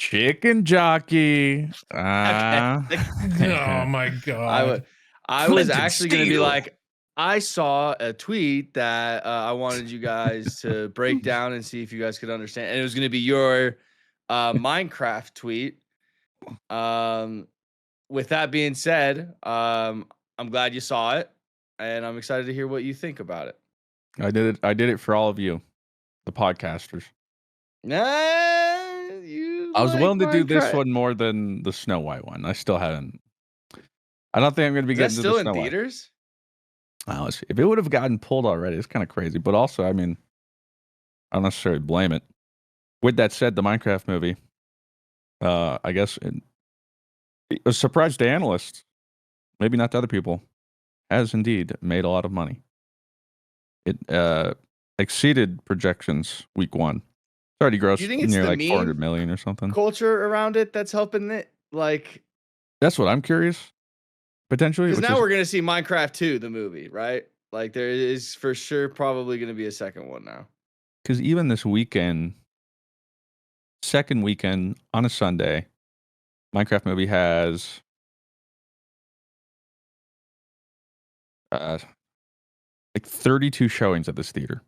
chicken jockey. Okay. Oh my god. I was Flint and actually going to be steel. like, I saw a tweet that I wanted you guys to break down and see if you guys could understand. And it was going to be your Minecraft tweet. With that being said, I'm glad you saw it, and I'm excited to hear what you think about it. I did it for all of you, the podcasters. I was willing to do this one more than the Snow White one. I still haven't. I don't think I'm going to be getting to the Snow White. Is that still in theaters? Well, if it would have gotten pulled already, it's kind of crazy. But also, I mean, I don't necessarily blame it. With that said, the Minecraft movie, I guess, a surprise to analysts, maybe not to other people, has indeed made a lot of money. It exceeded projections week one. It's already grossed near like 400 million or something. Culture around it that's helping it, like. That's what I'm curious. Potentially, because now we're gonna see Minecraft 2, the movie, right? Like there is for sure probably gonna be a second one now. Because even this weekend, second weekend on a Sunday, Minecraft movie has like 32 showings at this theater.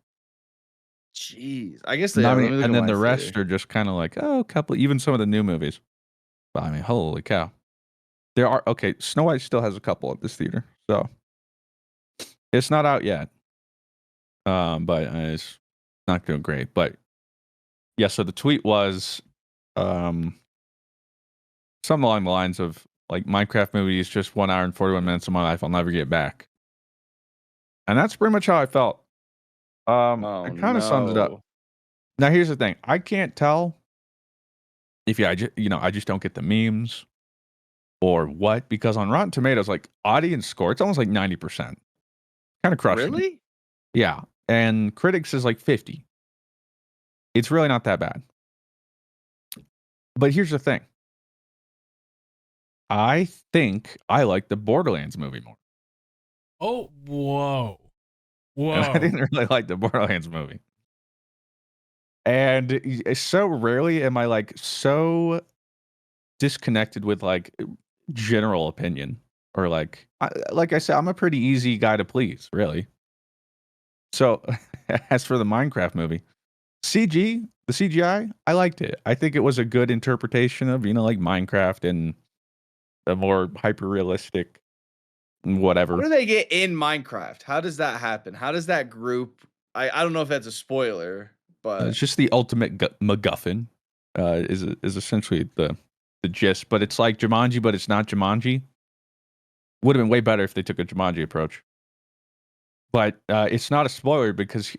Jeez, I guess they are. And then the rest are just kind of like, oh, a couple, even some of the new movies. But I mean, holy cow. There are, okay, Snow White still has a couple at this theater. So it's not out yet. But it's not doing great. But yeah, so the tweet was something along the lines of like, Minecraft movie is just 1 hour and 41 minutes of my life I'll never get back. And that's pretty much how I felt. It kind of sums it up. Now, here's the thing. I can't tell if I just don't get the memes or what, because on Rotten Tomatoes, like audience score, it's almost like 90%. Kind of crushing. Really? Yeah. And critics is like 50. It's really not that bad. But here's the thing. I think I like the Borderlands movie more. Oh, whoa. And I didn't really like the Borderlands movie. And so rarely am I like so disconnected with like general opinion, or like I said, I'm a pretty easy guy to please, really. So as for the Minecraft movie, the CGI, I liked it. I think it was a good interpretation of, like Minecraft and a more hyper realistic whatever. How do they get in Minecraft? How does that happen? How does that group? I don't know if that's a spoiler, but it's just the ultimate MacGuffin. Is essentially the gist, but it's like Jumanji, but it's not Jumanji. Would have been way better if they took a Jumanji approach. But it's not a spoiler because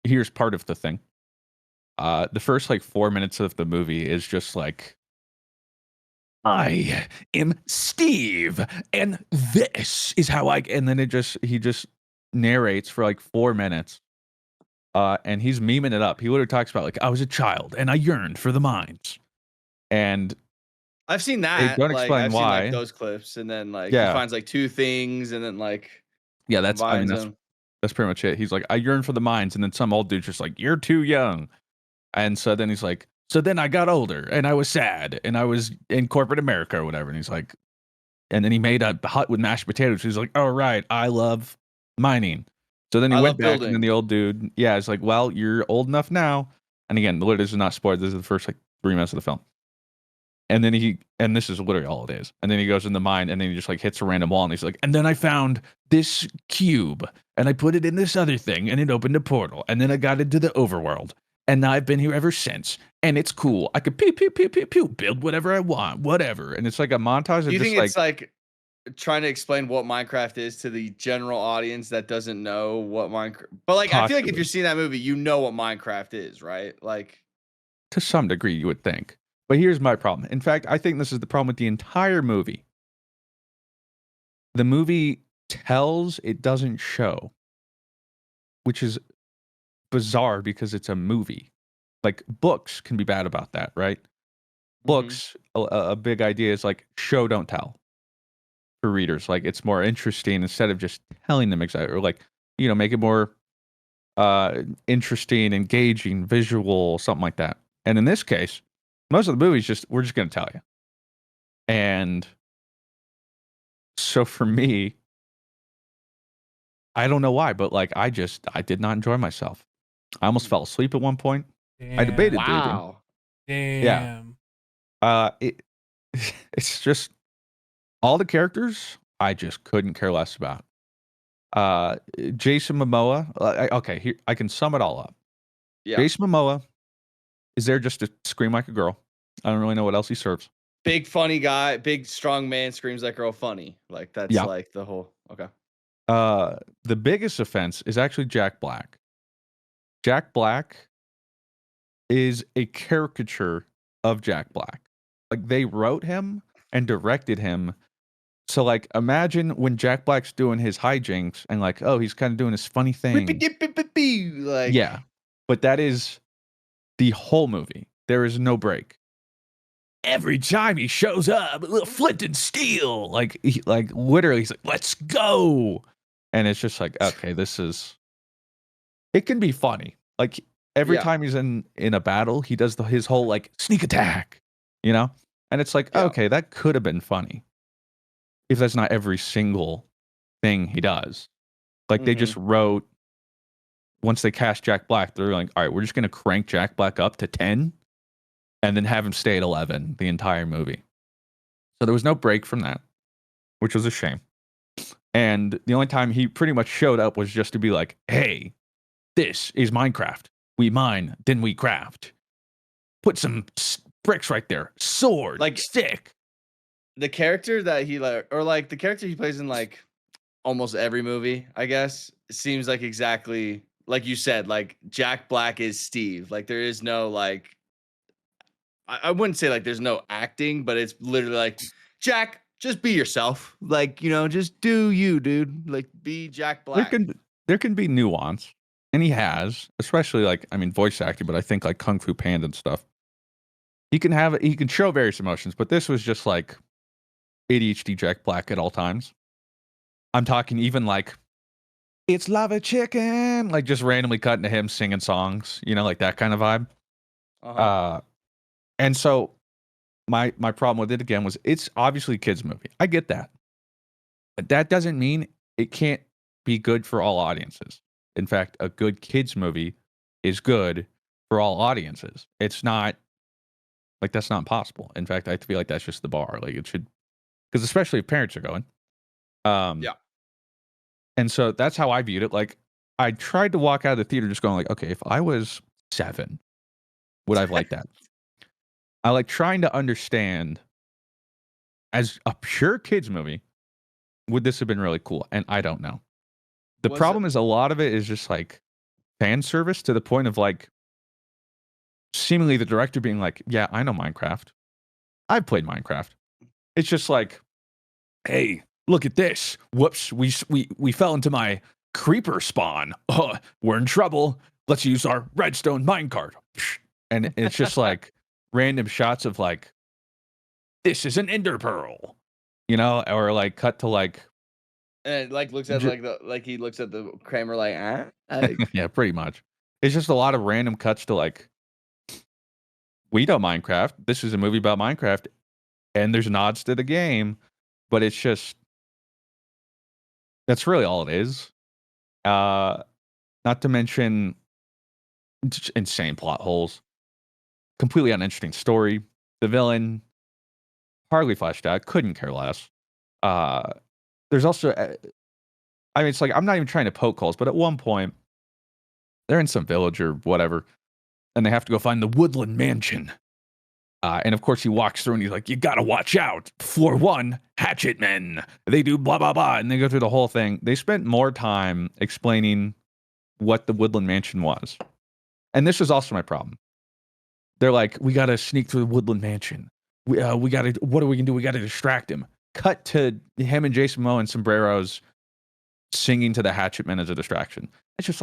here's part of the thing. The first like 4 minutes of the movie is just like, I am Steve, and this is how and then he just narrates for like 4 minutes. And he's memeing it up. He literally talks about like, I was a child and I yearned for the mines. And I've seen that. Don't explain I've why. seen like those clips, and then like he finds like 2 things, and then like that's pretty much it. He's like, I yearn for the mines, and then some old dude's just like, you're too young. And so then he's like, so then I got older and I was sad and I was in corporate America or whatever. And he's like, and then he made a hut with mashed potatoes. He's like, oh, right, I love mining. So then he went back, and then the old dude, it's like, well, you're old enough now. And again, literally, this is not spoiled. This is the first like 3 minutes of the film. And then and this is literally all it is. And then he goes in the mine, and then he just like hits a random wall, and he's like, and then I found this cube, and I put it in this other thing, and it opened a portal, and then I got into the overworld, and now I've been here ever since, and it's cool. I could pew, build whatever I want, whatever. And it's like a montage of Do you think it's like trying to explain what Minecraft is to the general audience that doesn't know what Minecraft? But like, I feel like if you're seeing that movie, you know what Minecraft is, right? Like, to some degree, you would think. But here's my problem. In fact, I think this is the problem with the entire movie. The movie tells, it doesn't show, which is bizarre because it's a movie. Like, books can be bad about that, right? Mm-hmm. Books, a big idea is like show, don't tell for readers. Like, it's more interesting instead of just telling them exactly, or like, make it more interesting, engaging, visual, something like that. And in this case, most of the movies we're just gonna tell you. And so for me, I don't know why, but like I did not enjoy myself. I almost fell asleep at one point. I debated leaving. Wow. Yeah. Damn. It's just all the characters I just couldn't care less about. Jason Momoa. Okay, here I can sum it all up. Yeah. Jason Momoa is there just to scream like a girl. I don't really know what else he serves. Big funny guy, big strong man screams like girl funny. Like that's Yeah. like the whole okay. The biggest offense is actually Jack Black. Jack Black is a caricature of Jack Black. Like they wrote him and directed him. So like imagine when Jack Black's doing his hijinks and like, oh, he's kind of doing this funny thing. Like Yeah. But that is the whole movie. There is no break. Every time he shows up, little flint and steel. Like literally he's like, let's go. And it's just like, okay, it can be funny. Like every time he's in a battle, he does his whole like sneak attack, you know? And it's like, okay, that could have been funny. If that's not every single thing he does. Like they just wrote, once they cast Jack Black, they're like, all right, we're just going to crank Jack Black up to 10 and then have him stay at 11 the entire movie. So there was no break from that, which was a shame. And the only time he pretty much showed up was just to be like, hey, this is Minecraft. We mine, then we craft. Put some bricks right there. Sword, like stick. The character that he the character he plays in like almost every movie, I guess, seems like exactly like you said, like Jack Black is Steve. Like there is no like I wouldn't say like there's no acting, but it's literally like Jack, just be yourself. Like, just do you, dude. Like be Jack Black. There can be nuance. And he has, especially like, I mean, voice acting, but I think like Kung Fu Panda and stuff. He can show various emotions, but this was just like ADHD Jack Black at all times. I'm talking even like, it's lava chicken, like just randomly cutting to him singing songs, like that kind of vibe. And so my problem with it again was it's obviously a kids movie. I get that. But that doesn't mean it can't be good for all audiences. In fact, a good kids movie is good for all audiences. It's not like that's not possible. In fact, I feel like that's just the bar. Like it should, because especially if parents are going. Yeah. And so that's how I viewed it. Like I tried to walk out of the theater just going like, okay, if I was 7, would I have liked that? I like trying to understand as a pure kids movie, would this have been really cool? And I don't know. The problem is a lot of it is just like fan service to the point of like seemingly the director being like, yeah, I know Minecraft. I've played Minecraft. It's just like, hey, look at this. Whoops, we fell into my creeper spawn. Oh, we're in trouble. Let's use our redstone minecart. And it's just like random shots of like, this is an ender pearl, or like cut to like, and it like looks at he looks at the Kramer like, like yeah, pretty much. It's just a lot of random cuts to like, we know Minecraft. This is a movie about Minecraft, and there's nods to the game, but it's just that's really all it is. Not to mention insane plot holes, completely uninteresting story. The villain hardly fleshed out. Couldn't care less. There's also, I mean, it's like I'm not even trying to poke holes, but at one point they're in some village or whatever, and they have to go find the Woodland Mansion. And of course, he walks through and he's like, you gotta watch out. Floor 1, hatchet men. They do blah, blah, blah. And they go through the whole thing. They spent more time explaining what the Woodland Mansion was. And this is also my problem. They're like, we gotta sneak through the Woodland Mansion. We gotta, what are we gonna do? We gotta distract him. Cut to him and Jason Momoa and sombreros singing to the hatchet men as a distraction. It's just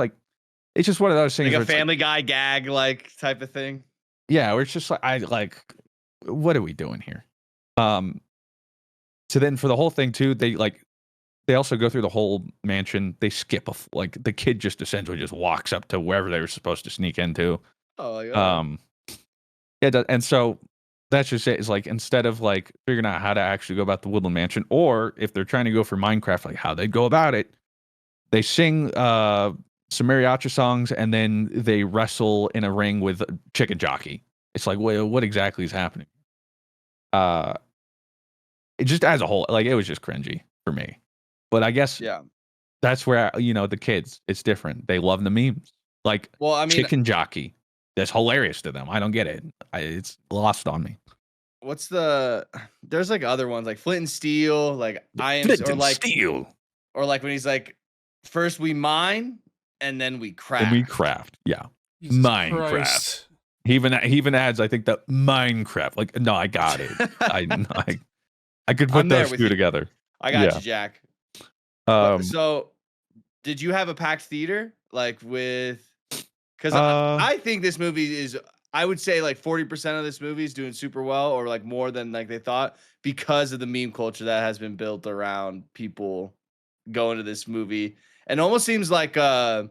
one of those things. Like a Family Guy gag, like type of thing. Yeah, where it's just like, what are we doing here? So then for the whole thing too, they also go through the whole mansion. They skip like the kid just essentially just walks up to wherever they were supposed to sneak into. Oh, yeah. Yeah, and so That's just it. It's like instead of like figuring out how to actually go about the Woodland Mansion, or if they're trying to go for Minecraft, like how they go about it, they sing some mariachi songs and then they wrestle in a ring with a chicken jockey. It's like, well, what exactly is happening? It just as a whole, like it was just cringy for me. But I guess Yeah. that's where the kids, it's different. They love the memes. Like Well, I mean, chicken jockey. That's hilarious to them. I don't get it. It's lost on me. there's like other ones like Flint and Steel, like Flint or and like steel. or like when he's like, first we mine and then we craft. And we craft. Yeah. Jesus Minecraft. Christ. He even adds, I think, that Minecraft. Like, no, I got it. I could put I'm there those with two you. together. I got you, Jack. Um, So, did you have a packed theater like with? Because I think this movie is, I would say like 40% of this movie is doing super well, or like more than like they thought, because of the meme culture that has been built around people going to this movie, and almost seems like I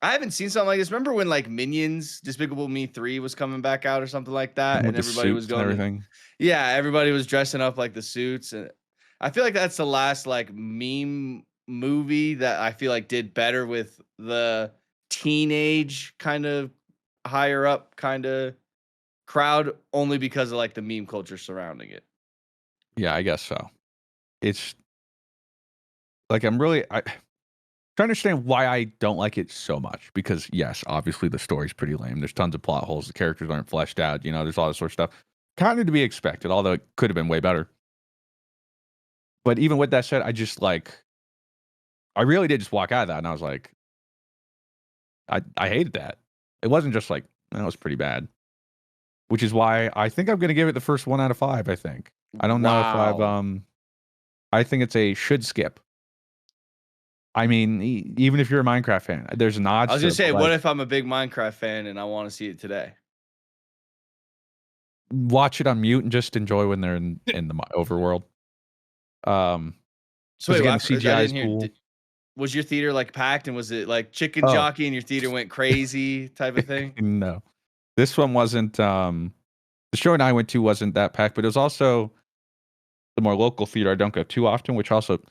haven't seen something like this. Remember when like Minions Despicable Me 3 was coming back out or something like that, with and the everybody was suits and going to, everything. yeah, everybody was dressing up like the suits, and I feel like that's the last like meme movie that I feel like did better with the teenage kind of higher up kind of crowd, only because of like the meme culture surrounding it. Yeah, I guess so. It's like I'm trying to understand why I don't like it so much. Because yes, obviously the story's pretty lame. There's tons of plot holes. The characters aren't fleshed out. There's all this sort of stuff. Kind of to be expected, although it could have been way better. But even with that said, I really did just walk out of that, and I was like, I hated that. It wasn't just like that was pretty bad. Which is why I think I'm gonna give it the first 1 out of 5. I think. I don't know if I've Wow. I think it's a should skip. I mean, even if you're a Minecraft fan, there's I nods was to gonna it, but say, what like, if I'm a big Minecraft fan and I want to see it today? watch it on mute and just enjoy when they're in the overworld. So Because wait, again, the I CGI is didn't hear. cool. Was your theater like packed, and was it like chicken Oh jockey and your theater went crazy type of thing? no, this one wasn't. The show I went to wasn't that packed, but it was also the more local theater I don't go too often, which also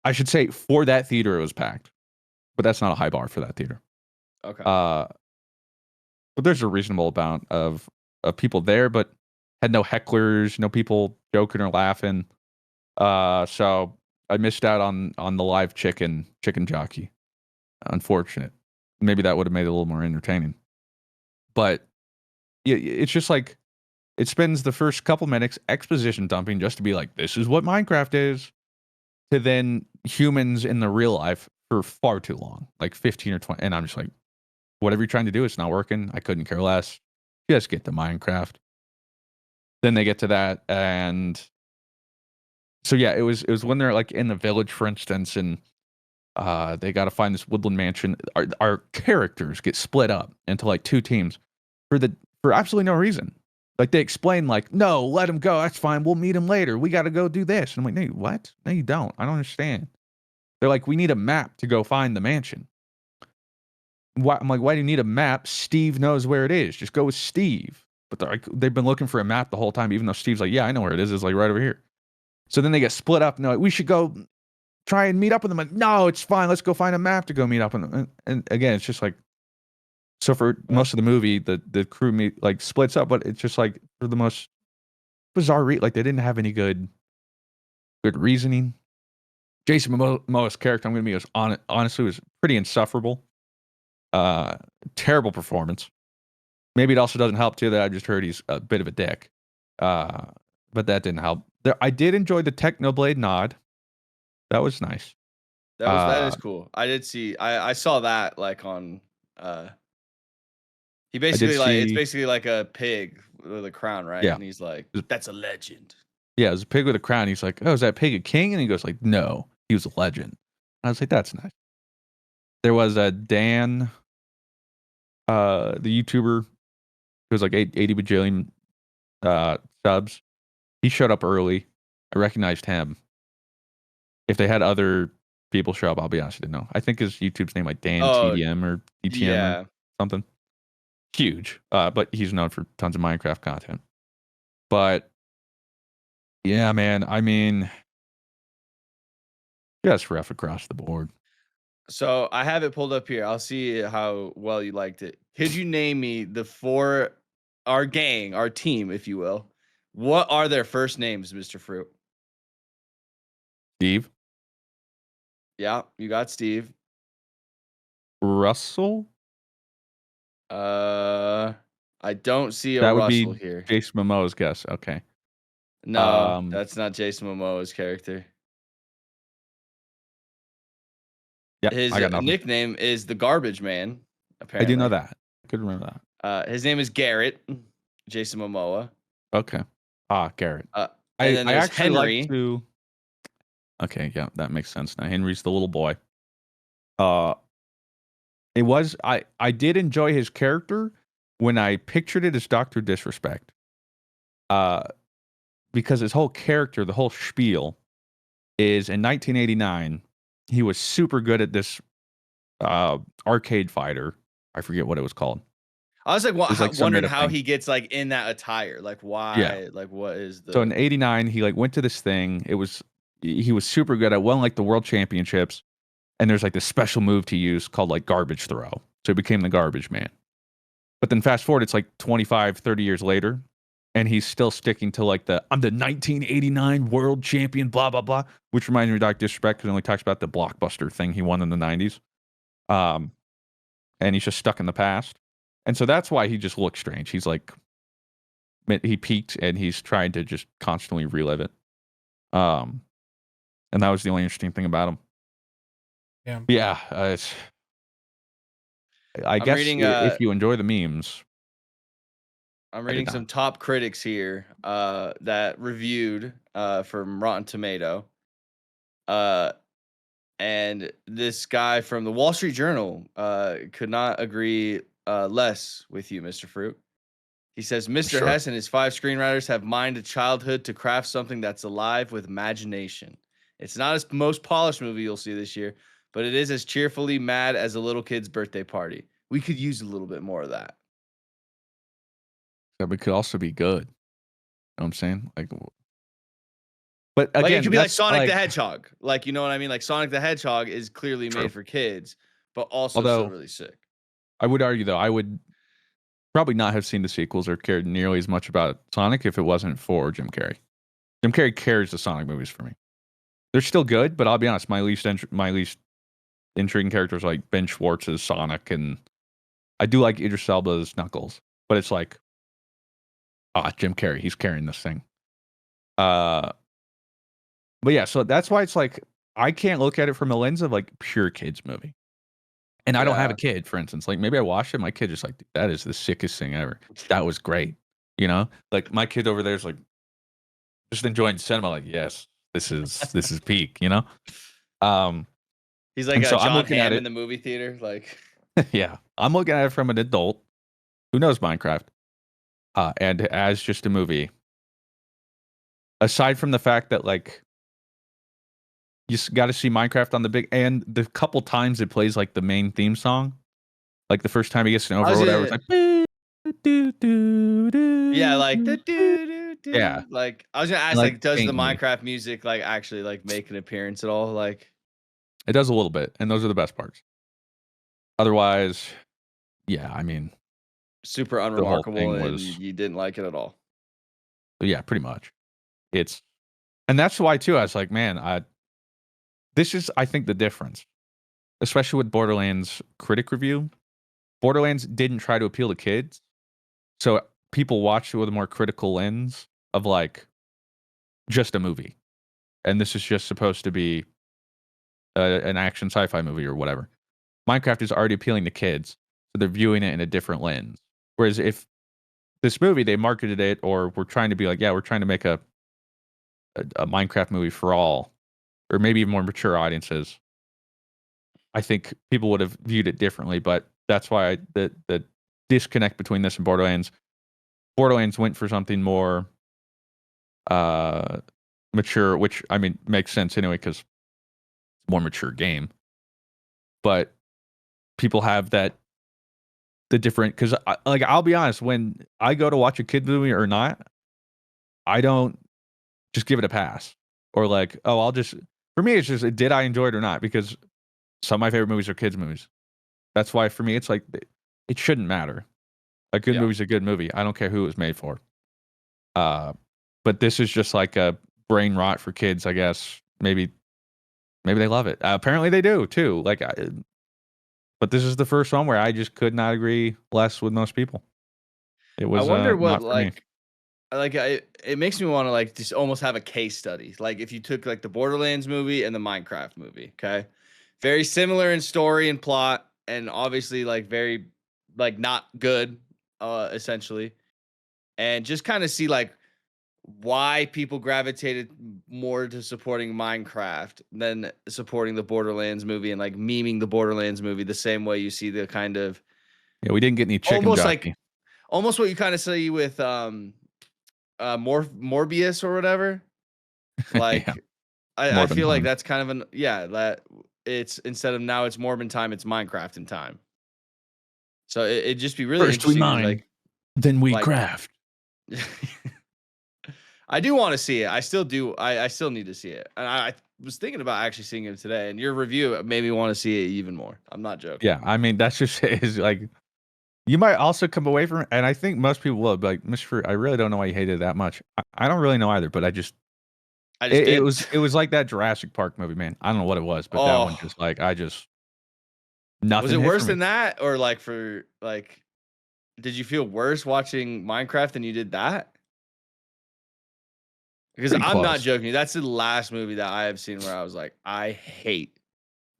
I should say for that theater it was packed, but that's not a high bar for that theater. Okay. But there's a reasonable amount of people there, but had no hecklers, no people joking or laughing. So I missed out on the live chicken jockey. Unfortunate. Maybe that would have made it a little more entertaining. But yeah, it's just like it spends the first couple minutes exposition dumping just to be like, this is what Minecraft is, to then humans in the real life for far too long, like 15 or 20. And I'm just like, whatever you're trying to do, it's not working. I couldn't care less. Just get to Minecraft. Then they get to that, and so yeah, it was when they're like in the village, for instance, and they got to find this woodland mansion. Our characters get split up into like two teams for absolutely no reason. Like they explain, like, no, let him go. That's fine. We'll meet him later. We got to go do this. And I'm like, no, what? No, you don't. I don't understand. They're like, we need a map to go find the mansion. Why? I'm like, why do you need a map? Steve knows where it is. Just go with Steve. But they've been looking for a map the whole time, even though Steve's like, yeah, I know where it is. It's like right over here. So then they get split up and they're like, we should go try and meet up with them. Like, no, it's fine. Let's go find a map to go meet up with them. And again, it's just like, so for most of the movie, the crew like splits up, but it's just like for the most bizarre like they didn't have any good reasoning. Jason Momoa's character, I'm gonna be honestly, was pretty insufferable. Terrible performance. Maybe it also doesn't help too that I just heard he's a bit of a dick. But that didn't help. I did enjoy the Technoblade nod. That was nice. That is cool. I did see. I saw that like on. He I did basically like it's see. basically like a pig with a crown, right? Yeah. And he's like, "That's a legend." Yeah, it was a pig with a crown. He's like, "Oh, is that pig a king?" And he goes like, "No, he was a legend." And I was like, "That's nice." There was a Dan, the YouTuber, who was like 80 bajillion subs. He showed up early. I recognized him. If they had other people show up, I'll be honest, I didn't know. I think his YouTube's name like Dan Oh, TDM or DTM yeah. or something. Huge, but he's known for tons of Minecraft content. But yeah, man. I mean, just rough across the board. So I have it pulled up here. I'll see how well you liked it. Could you name me the four, our gang, our team, if you will? What are their first names, Mr. Fruit? Steve Yeah, you got Steve. Russell. I don't see a That would Russell be here. Jason Momoa's guess. Okay. No, that's not Jason Momoa's character. Yeah, I His got nothing. nickname is the Garbage Man, I do know apparently. that. I could remember that. His name is Garrett, Jason Momoa. Okay. Garrett. And then I there's actually like Henry. to. Okay, yeah, that makes sense. Now Henry's the little boy. Uh, it was I did enjoy his character when I pictured it as Doctor Disrespect. Uh, because his whole character, the whole spiel, is in 1989. He was super good at this arcade fighter. I forget what it was called. I was like, It was like some wondering made up how thing. he gets like in that attire. Like, Yeah. why? Like, what is So in the? '89, he like went to this thing. He was super good at won like the world championships. And there's like this special move to use called like garbage throw. So he became the garbage man. But then fast forward, it's like 25, 30 years later, and he's still sticking to like I'm the 1989 world champion, blah, blah, blah, which reminds me of Dr. Disrespect because he only talks about the blockbuster thing he won in the 90s. And he's just stuck in the past. And so that's why he just looks strange. He's like, he peaked and he's trying to just constantly relive it. And that was the only interesting thing about him. Yeah. Yeah. I I'm guess reading. if you enjoy the memes, I'm I did reading not. some top critics here that reviewed from Rotten Tomato. And this guy from the Wall Street Journal could not agree less with you, Mr. Fruit. He says Mr. Sure. Hess and his 5 screenwriters have mined a childhood to craft something that's alive with imagination. It's not his most polished movie you'll see this year, but it is as cheerfully mad as a little kid's birthday party. We could use a little bit more of that. That could also be good. You know what I'm saying? But again, Like it could be like that's Sonic the Hedgehog. Like, you know what I mean? Like Sonic the Hedgehog is clearly true. made for kids, but also still Although really sick. I would argue though, I would probably not have seen the sequels or cared nearly as much about Sonic if it wasn't for Jim Carrey. Jim Carrey carries the Sonic movies for me. They're still good, but I'll be honest, my least intriguing characters like Ben Schwartz's Sonic, and I do like Idris Elba's Knuckles, but it's like, Jim Carrey, he's carrying this thing. But yeah, so that's why it's like I can't look at it from a lens of like pure kids movie. And I don't have a kid, for instance. Like maybe I watched it, my kid just like, that is the sickest thing ever. That was great. You know? Like my kid over there is like just enjoying cinema, like, yes, this is peak, you know? He's like And a so I'm John looking at Hamm it. in the movie theater. Like, Yeah. I'm looking at it from an adult who knows Minecraft. And as just a movie. Aside from the fact that like you got to see Minecraft on the big, and the couple times it plays like the main theme song, like the first time he gets an over or whatever, it's like, yeah, like the yeah, like I was gonna and ask, like like, does the faintly, Minecraft music like actually like make an appearance at all? Like, it does a little bit, and those are the best parts. Otherwise, yeah, I mean, super the whole unremarkable, thing and was, you didn't like it at all. yeah, pretty much. It's, and that's why too. I was like, man, this is, I think, the difference, especially with Borderlands critic review. Borderlands didn't try to appeal to kids, so people watched it with a more critical lens of like just a movie, and this is just supposed to be an action sci-fi movie or whatever. Minecraft is already appealing to kids, so they're viewing it in a different lens. Whereas if this movie they marketed it, or we're trying to be like, yeah, we're trying to make a Minecraft movie for all, or maybe even more mature audiences, I think people would have viewed it differently. But that's why the disconnect between this and Borderlands went for something more mature, which I mean makes sense anyway because it's a more mature game. But people have that the different, because like I'll be honest, when I go to watch a kid movie or not, I don't just give it a pass. Or like, oh, I'll just for me, it's just did I enjoy it or not? Because some of my favorite movies are kids' movies. That's why for me, it's like it shouldn't matter. A good Yeah. movie's a good movie. I don't care who it was made for. But this is just like a brain rot for kids, I guess. Maybe they love it. Apparently they do too. Like, but this is the first one where I just could not agree less with most people. It I was wonder what not for me. it makes me want to like just almost have a case study. Like if you took like the Borderlands movie and the Minecraft movie, okay? Very similar in story and plot, and obviously like very like not good, essentially. And just kind of see like why people gravitated more to supporting Minecraft than supporting the Borderlands movie and like memeing the Borderlands movie the same way you see the kind of Yeah, we didn't get any chicken almost jockey. like almost what you kind of see with Morbius or whatever. Yeah, Like I Morbin feel like time. that's kind of that it's instead of now it's Morbin time, it's Minecraft in time. So it'd just be really First we interesting to mine, then we like craft. I do want to see it. I still do. I still need to see it. And I was thinking about actually seeing it today, and your review made me want to see it even more. I'm not joking. Yeah, I mean that's just is like you might also come away from it, and I think most people will be like, Mr. Fruit, I really don't know why you hated it that much. I don't really know either, but I just it did. was like that Jurassic Park movie, man. I don't know what it was, but that one Oh, just like was nothing it hit for worse me. than that, or like did you feel worse watching Minecraft than you did that? Because Pretty I'm not close. joking. That's the last movie that I have seen where I was like, I hate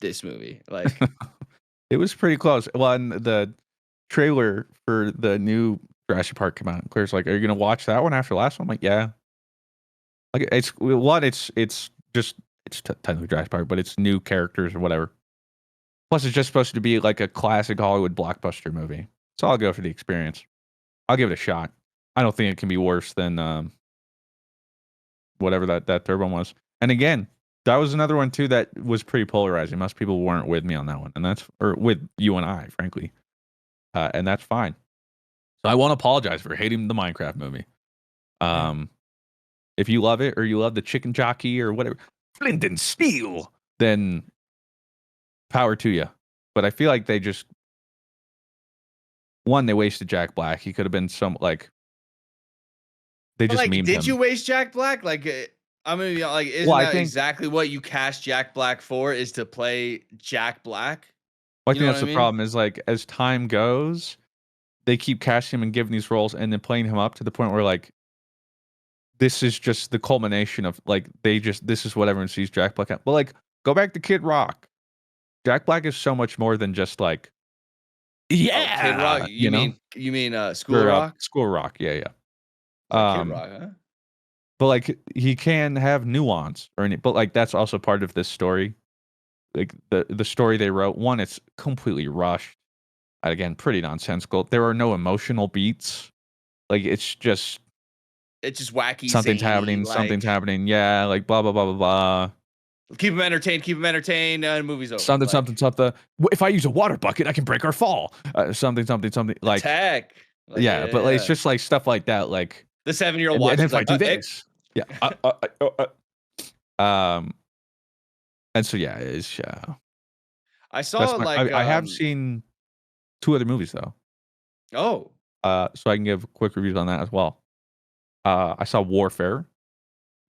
this movie. Like, It was pretty close. Well, and the trailer for the new Jurassic Park came out. And Claire's like, "Are you gonna watch that one after the last one?" I'm like, "Yeah." Like, it's just technically Jurassic Park, but it's new characters or whatever. Plus, it's just supposed to be like a classic Hollywood blockbuster movie. So I'll go for the experience. I'll give it a shot. I don't think it can be worse than whatever that third one was. And again, that was another one too that was pretty polarizing. Most people weren't with me on that one, and that's or with you and I, frankly, and that's fine. So I won't apologize for hating the Minecraft movie. Yeah. If you love it or you love the chicken jockey or whatever, flint and steel, then power to you. But I feel like they just they wasted Jack Black. He could have been some like they but just like, memed did him. you waste Jack Black? Like, I mean, like, Well, isn't I that think exactly what you cast Jack Black for? Is to play Jack Black? I You think know what that's I the mean? problem. Is like as time goes, they keep casting him and giving these roles and then playing him up to the point where like this is just the culmination of like this is what everyone sees Jack Black at. But like go back to Kid Rock. Jack Black is so much more than just like Oh, Kid Rock. yeah, you know, You mean School or Rock? School Rock. Yeah, yeah. It's like Kid Rock, huh? But like he can have nuance or any, but like that's also part of this story. Like the story they wrote, one, it's completely rushed. And again, pretty nonsensical. There are no emotional beats. Like it's just It's just wacky, zany. something's Like, happening. Yeah, like blah blah blah blah blah. keep them entertained. Keep them entertained. And movie's over. Something Like, something something. If I use a water bucket, I can break our fall. Something something something. Like attack. Like, yeah, but like, it's yeah. just like stuff like that. Like The 7-year-old and then watches if I like, do hey. this, yeah. Um. And so yeah, it's I that's saw my. like, I have seen two other movies though. oh, So I can give quick reviews on that as well. I saw Warfare,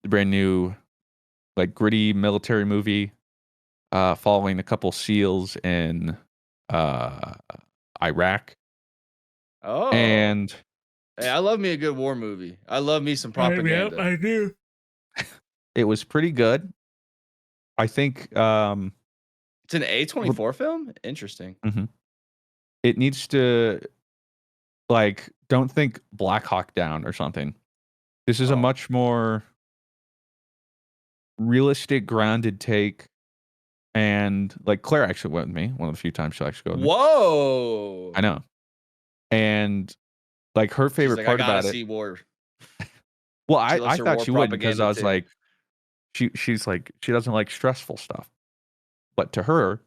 the brand new, like gritty military movie, following a couple SEALs in uh, Iraq, oh. and Hey, I love me a good war movie. I love me some Yep, propaganda. I do. it was pretty good. I think It's an A24 film? Interesting. mhm. It needs to like don't think Black Hawk Down or something. This is a Oh. much more realistic, grounded take. And like Claire actually went with me one of the few times she'll actually go with me. Whoa. I know. And like her She's favorite like, I part gotta about it. see war. Well, She I loves her thought war she wouldn't because propaganda I was too. like, she's like she doesn't like stressful stuff. But to her,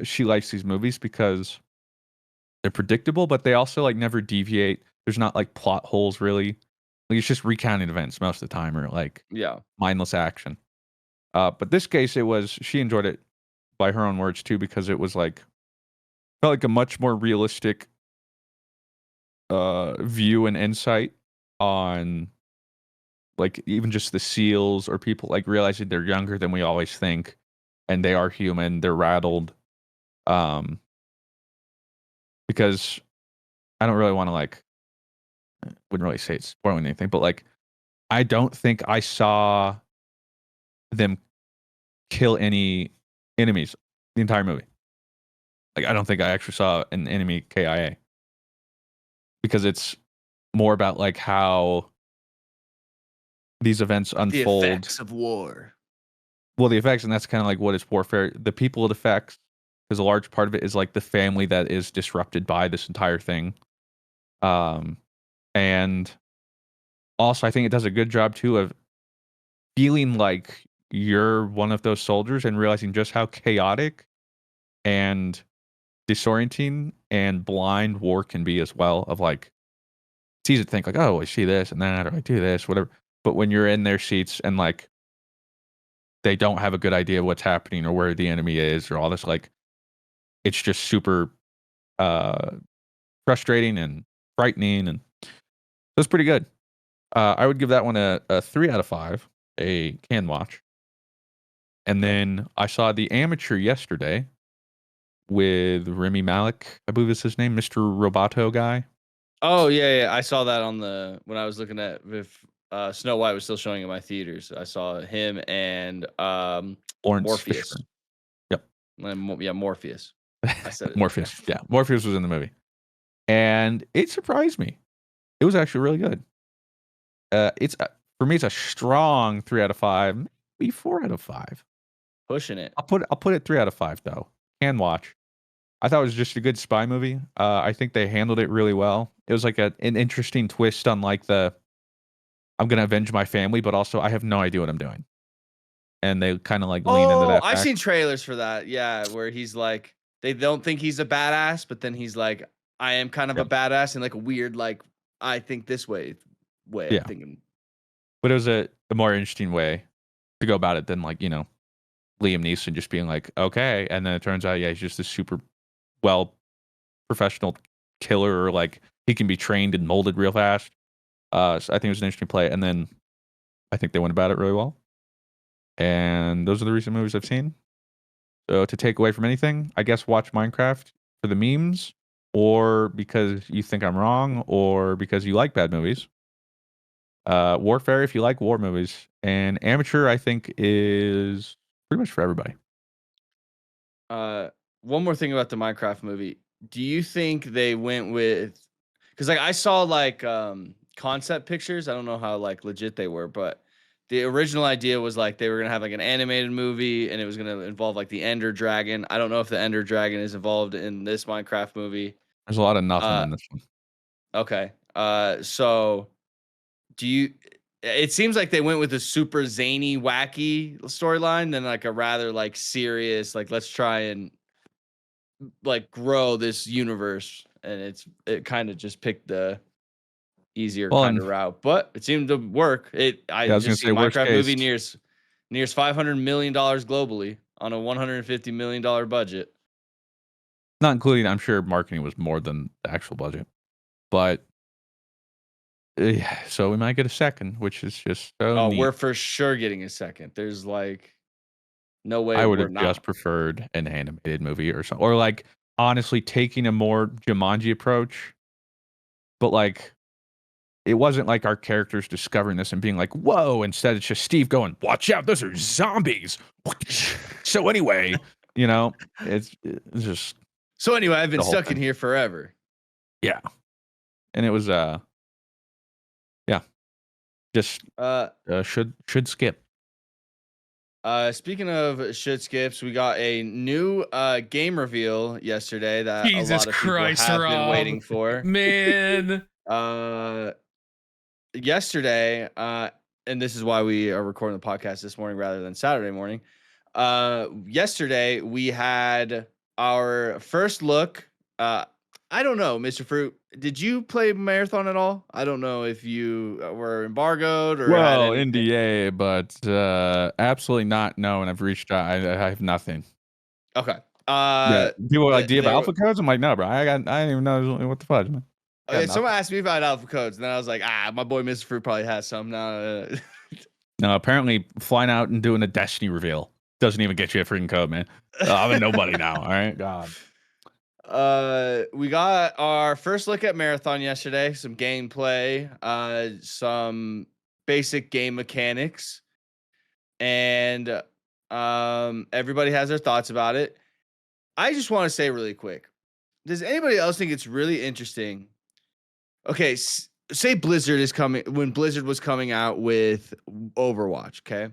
she likes these movies because they're predictable, but they also like never deviate. There's not like plot holes really. Like, it's just recounting events most of the time, or like Yeah. mindless action. But this case, she enjoyed it by her own words too, because it was like felt like a much more realistic view and insight on like even just the seals or people like realizing they're younger than we always think, and they are human. They're rattled. Um, because I don't really want to like wouldn't really say it's spoiling anything, but like I don't think I saw them kill any enemies the entire movie. Like I don't think I actually saw an enemy KIA, because it's more about like how these events The unfold. effects of war. Well, the effects, and that's kind of like what is warfare. The people it affects, because a large part of it is like the family that is disrupted by this entire thing. And also I think it does a good job too of feeling like you're one of those soldiers and realizing just how chaotic and disorienting and blind war can be as well. Of like, it's easy to think like, oh, I see this and then how do I do this, whatever. But when you're in their seats and like they don't have a good idea of what's happening or where the enemy is or all this, like it's just super uh frustrating and frightening, and that's pretty good. I would give that one a 3 out of 5, a can watch. And Okay. then I saw The Amateur yesterday with Remy Malik, I believe is his name, Mr. Roboto guy. Oh yeah. I saw that on the when I was looking at if Snow White was still showing in my theaters. I saw him and Lawrence Morpheus. Fishburne. Yep. Yeah, Morpheus. I said it. Okay. Morpheus. Yeah. Morpheus was in the movie. And it surprised me. It was actually really good. It's for me, it's a strong 3 out of 5, maybe 4 out of 5. Pushing it. I'll put it 3 out of 5 though. Can watch. I thought it was just a good spy movie. I think they handled it really well. It was like an interesting twist on like the I'm gonna avenge my family, but also I have no idea what I'm doing. And they kind of like lean into Oh, that I've fact. seen trailers for that. Yeah, where he's like, they don't think he's a badass, but then he's like, I am kind of a Yep. badass in like a weird, like, I think this way of Yeah. thinking. But it was a more interesting way to go about it than like, Liam Neeson just being like, okay. And then it turns out, yeah, he's just this super well professional killer, or like he can be trained and molded real fast. So I think it was an interesting play. And then I think they went about it really well. And those are the recent movies I've seen. So to take away from anything, I guess watch Minecraft for the memes, or because you think I'm wrong, or because you like bad movies. Warfare if you like war movies, and Amateur I think is pretty much for everybody. Uh, one more thing about the Minecraft movie. Do you think they went with, because like I saw like concept pictures. I don't know how like legit they were, but the original idea was like they were gonna have like an animated movie and it was gonna involve like the Ender Dragon. I don't know if the Ender Dragon is involved in this Minecraft movie. There's a lot of nothing Uh, in this one. okay. So do you? It seems like they went with a super zany, wacky storyline than like a rather like serious, like let's try and like grow this universe, and it kind of just picked the easier Well, kind and of route, but it seemed to work. I yeah, I was gonna just say seen worst Minecraft case, movie nears $500 million globally on a $150 million budget. not including, I'm sure marketing was more than the actual budget, but yeah, so we might get a second, which is just so Oh, we're neat. for sure getting a second. There's like no way I would we're have just not. preferred an animated movie or something, or like honestly taking a more Jumanji approach, but like it wasn't like our characters discovering this and being like, "Whoa!" Instead, it's just Steve going, "Watch out, those are zombies." So anyway, it's just So anyway, I've been the whole stuck in thing. here forever. Yeah, and it was yeah, just Uh, should skip. Speaking of shit skips, we got a new game reveal yesterday that a Jesus lot of people Christ, have been Rob. waiting for. Man. Uh, Yesterday, and this is why we are recording the podcast this morning rather than Saturday morning. Yesterday we had our first look. I don't know, Mr. Fruit. Did you play Marathon at all? I don't know if you were embargoed or had Well, anything. NDA, but absolutely not. No, and I've reached out. I have nothing. Okay. Yeah, people are like, "Do you have They were. alpha codes?" I'm like, "No, bro. I didn't even know what the fudge, man. Got Okay, nothing." someone asked me about alpha codes, and then I was like, my boy Mr. Fruit probably has some now. No, apparently flying out and doing a Destiny reveal doesn't even get you a freaking code, man. I'm a nobody now. All right, God. We got our first look at Marathon yesterday. Some gameplay, some basic game mechanics, and everybody has their thoughts about it. I just want to say really quick: does anybody else think it's really interesting? Okay, say Blizzard is coming when Blizzard was coming out with Overwatch. Okay,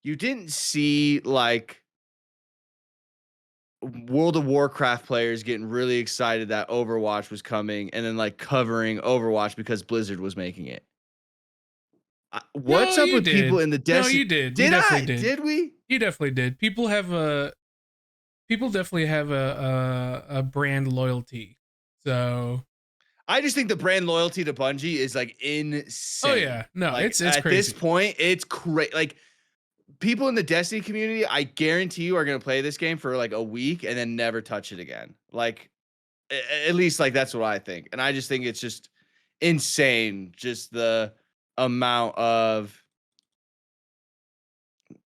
you didn't see like World of Warcraft players getting really excited that Overwatch was coming and then like covering Overwatch because Blizzard was making it. No, What's up you with people did. in the No, Destiny? you did. You Did definitely I? did. Did we? You definitely did. People definitely have a brand loyalty. So I just think the brand loyalty to Bungie is like oh insane. yeah, no, Like it's at this crazy. point, it's crazy. Like people in the Destiny community, I guarantee you are going to play this game for like a week and then never touch it again. Like at least like that's what I think. And I just think it's just insane just the amount of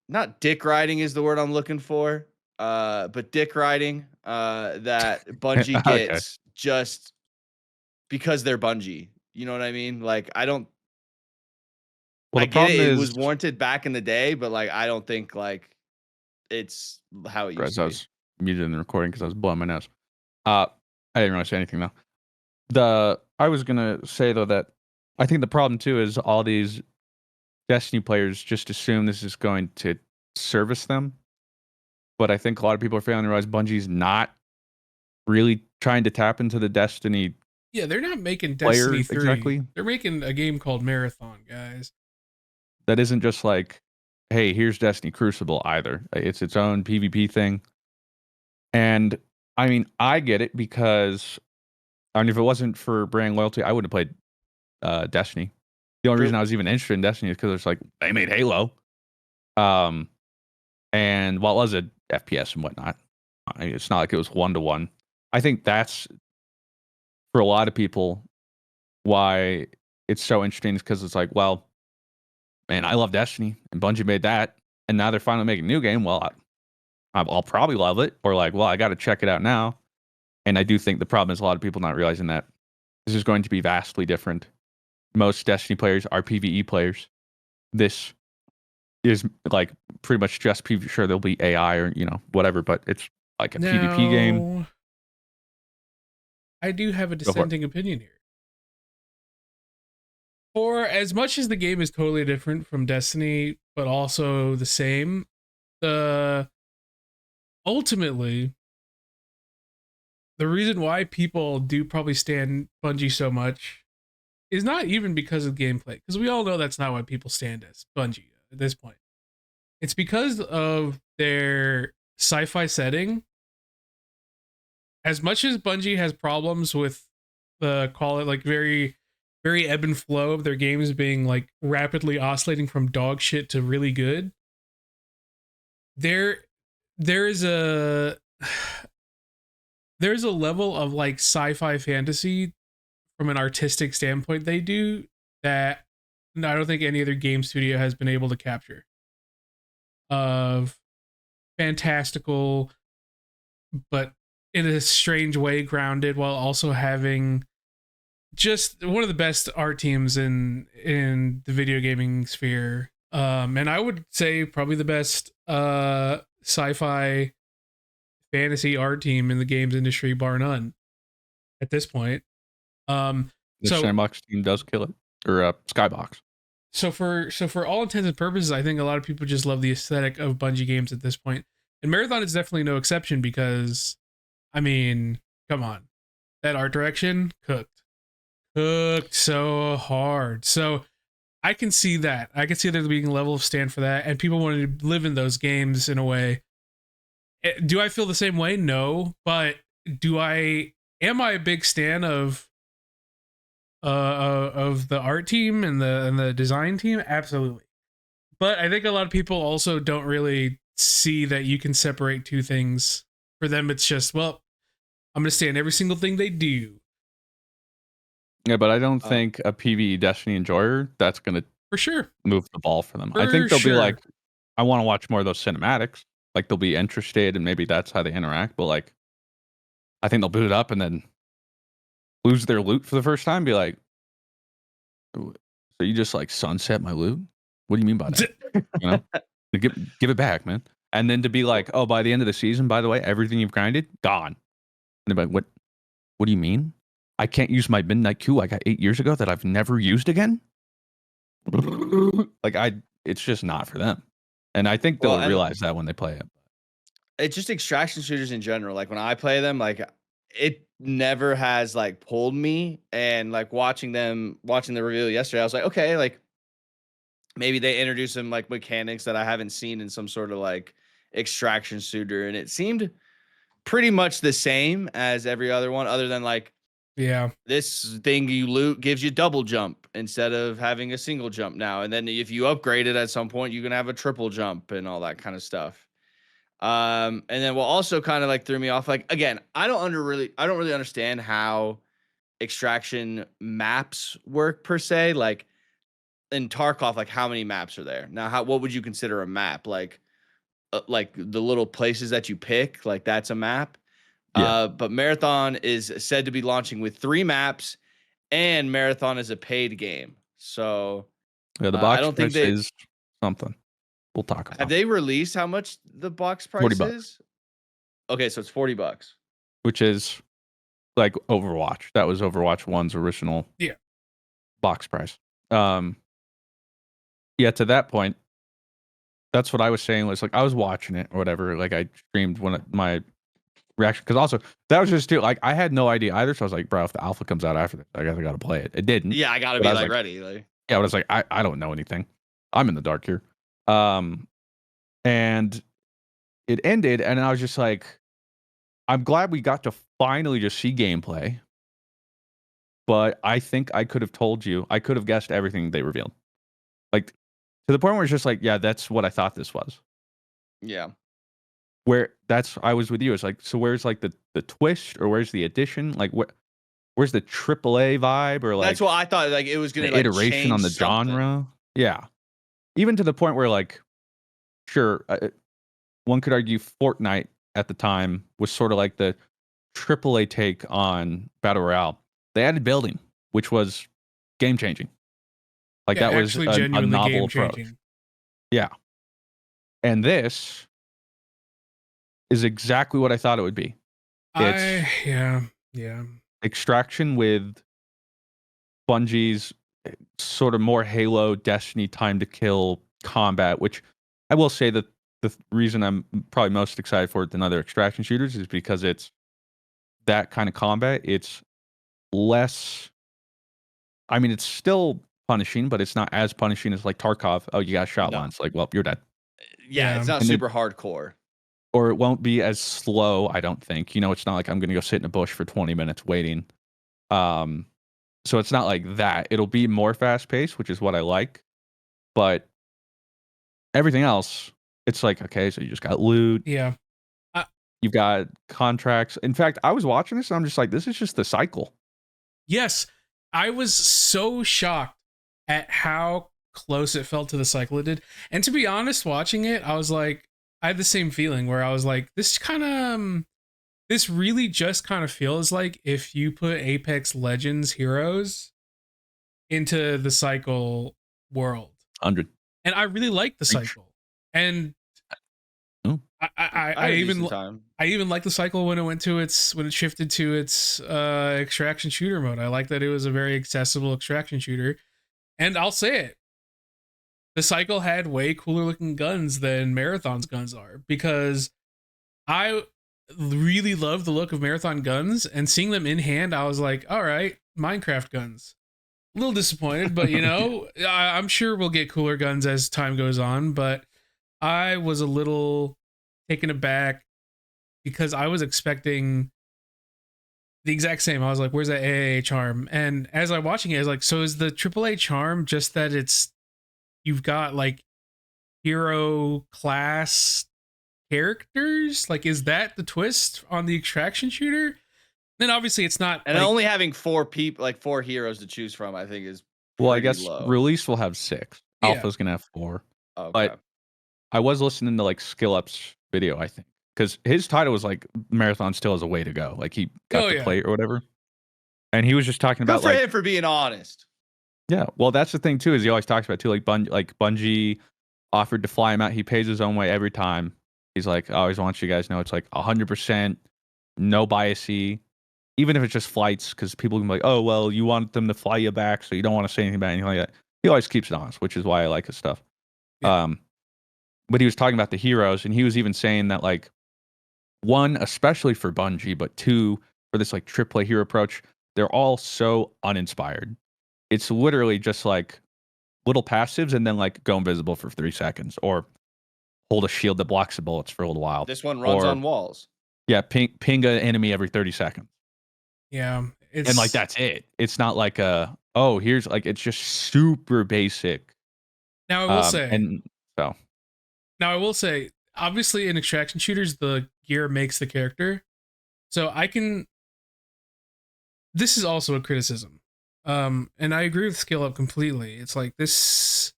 not dick riding is the word I'm looking for. But dick riding that Bungie Okay. gets just because they're Bungie. You know what I mean? Like Well, I the get problem it. It is, was warranted back in the day, but like I don't think like it's how it used guys, to I be. was muted in the recording because I was blowing my nose. I didn't really say anything though. I was gonna say though that I think the problem too is all these Destiny players just assume this is going to service them, but I think a lot of people are failing to realize Bungie's not really trying to tap into the Destiny Yeah, they're not making player Destiny 3. exactly. They're making a game called Marathon, guys. That isn't just like, hey, here's Destiny Crucible either. It's its own PvP thing. And I mean, I get it because I mean, if it wasn't for brand loyalty, I wouldn't have played Destiny. The only True. reason I was even interested in Destiny is because it's like they made Halo. And while it was a FPS and whatnot, I mean, it's not like it was 1-to-1. I think that's for a lot of people why it's so interesting is because it's like, well, man, I love Destiny and Bungie made that, and now they're finally making a new game. Well, I'll probably love it, or like, well, I got to check it out now. And I do think the problem is a lot of people not realizing that this is going to be vastly different. Most Destiny players are PvE players. This is like pretty much just PvE. Sure, there'll be AI or whatever, but it's like a PvP game. Now, I do have a Go for it. dissenting opinion here. For as much as the game is totally different from Destiny, but also the same, ultimately, the reason why people do probably stand Bungie so much is not even because of gameplay, because we all know that's not why people stand as Bungie at this point. It's because of their sci-fi setting. As much as Bungie has problems with the call it like very ebb and flow of their games being like rapidly oscillating from dog shit to really good, there is a there's a level of like sci-fi fantasy from an artistic standpoint they do that I don't think any other game studio has been able to capture, of fantastical but in a strange way grounded, while also having just one of the best art teams in the video gaming sphere. And I would say probably the best sci-fi fantasy art team in the games industry, bar none, at this point. The So Sandbox team does kill it, or Skybox. so for all intents and purposes, I think a lot of people just love the aesthetic of Bungie games at this point. And Marathon is definitely no exception because, I mean, come on, that art direction cooked so hard. So I can see that. I can see there being a level of stand for that, and people wanting to live in those games in a way. Do I feel the same way? No, but do I am I a big stan of the art team and the design team? Absolutely. But I think a lot of people also don't really see that you can separate two things. For them, it's just, well, I'm going to stand every single thing they do. Yeah, but I don't think a PvE Destiny enjoyer that's going to for sure move the ball for them. I For think they'll be sure. like, I want to watch more of those cinematics. Like they'll be interested, and maybe that's how they interact. But like, I think they'll boot it up and then lose their loot for the first time. Be like, so you just like sunset my loot? What do you mean by that? You know, give it back, man. And then to be like, oh, by the end of the season, by the way, everything you've grinded gone. And they're like, what? What do you mean? I can't use my midnight Q I got 8 years ago that I've never used again. Like it's just not for them. And I think they'll realize that when they play it. It's just extraction shooters in general. Like when I play them, like it never has like pulled me. And like watching the reveal yesterday, I was like, okay, like maybe they introduce some like mechanics that I haven't seen in some sort of like extraction shooter, and it seemed pretty much the same as every other one, other than like, yeah, this thing you loot gives you double jump instead of having a single jump now. And then if you upgrade it at some point, you can have a triple jump and all that kind of stuff. And then what also kind of like threw me off, like again, I don't really understand how extraction maps work per se. Like in Tarkov, like how many maps are there? Now, what would you consider a map? Like the little places that you pick, like that's a map. Yeah. But Marathon is said to be launching with 3 maps, and Marathon is a paid game. So Yeah, the I box don't think price is something. We'll talk about. Have they released how much the box price $40. is? Okay, so it's $40. Which is like Overwatch. That was Overwatch 1's original box price. Yeah, to that point, that's what I was saying, was like I was watching it or whatever. Like I streamed my reaction, because also that was just too, like I had no idea either. So I was like, bro, if the alpha comes out after this, I guess I gotta play it. It didn't. Yeah, I gotta But be I was like ready. Like, yeah, but I was like, I don't know anything. I'm in the dark here. And it ended, and I was just like, I'm glad we got to finally just see gameplay. But I think I could have told you, I could have guessed everything they revealed. Like to the point where it's just like, yeah, that's what I thought this was. yeah. Where I was with you. It's like, so where's like the twist, or where's the addition? Like where's the AAA vibe, or like That's what I thought, like it was gonna the like iteration on change the something. genre? Yeah. Even to the point where like, sure, one could argue Fortnite at the time was sort of like the AAA take on Battle Royale. They added building, which was game changing. Like that was actually a genuinely novel game approach. changing. Yeah. And this is exactly what I thought it would be. It's yeah. extraction with Bungie's sort of more Halo, Destiny, time to kill combat, which I will say that the reason I'm probably most excited for it than other extraction shooters is because it's that kind of combat. It's less, I mean, it's still punishing, but it's not as punishing as like Tarkov. Oh, you got shot No. once. Like, well, you're dead. Yeah, it's not And super hardcore. Or it won't be as slow, I don't think. You know, it's not like I'm going to go sit in a bush for 20 minutes waiting. So it's not like that. It'll be more fast paced, which is what I like. But everything else, it's like, okay, so you just got loot. Yeah. You've got contracts. In fact, I was watching this and I'm just like, this is just the cycle. Yes. I was so shocked at how close it felt to the cycle it did. And to be honest, watching it, I was like, I had the same feeling where I was like, this really just kind of feels like if you put Apex Legends heroes into the cycle world. 100. And I really like the cycle. And I even like the cycle when it shifted to its extraction shooter mode. I like that it was a very accessible extraction shooter. And I'll say it. The cycle had way cooler looking guns than Marathon's guns are, because I really love the look of Marathon guns, and seeing them in hand, I was like, all right, Minecraft guns. A little disappointed, but you know, I'm sure we'll get cooler guns as time goes on, but I was a little taken aback because I was expecting the exact same. I was like, where's that AAA charm? And as I'm watching it, I was like, so is the AAA charm just that you've got like hero class characters? Like, is that the twist on the extraction shooter? Then obviously it's not. And like, only having 4 people, like 4 heroes to choose from, I think is Well, I pretty guess low. release will have 6. Yeah. Alpha's gonna have 4. Okay. But I was listening to like Skill Up's video, I think, because his title was like Marathon still has a way to go. Like he got the plate or whatever. And he was just talking Good about for like him for being honest. yeah. Well, that's the thing too, is he always talks about too, like Bungie offered to fly him out. He pays his own way every time. He's like, I always want you guys to know it's like 100%, no biasy, even if it's just flights, because people can be like, oh well, you want them to fly you back, so you don't want to say anything about anything like that. He always keeps it honest, which is why I like his stuff. Yeah. But he was talking about the heroes, and he was even saying that like, one, especially for Bungie, but two, for this like AAA hero approach, they're all so uninspired. It's literally just like little passives and then like go invisible for 3 seconds or hold a shield that blocks the bullets for a little while. This one runs on walls. Yeah, ping an enemy every 30 seconds. Yeah. And like that's it. It's not like oh, here's like it's just super basic. Now I will say, and so Now, I will say, obviously, in extraction shooters, the gear makes the character. So I can. This is also a criticism, and I agree with Skill Up completely. It's like this.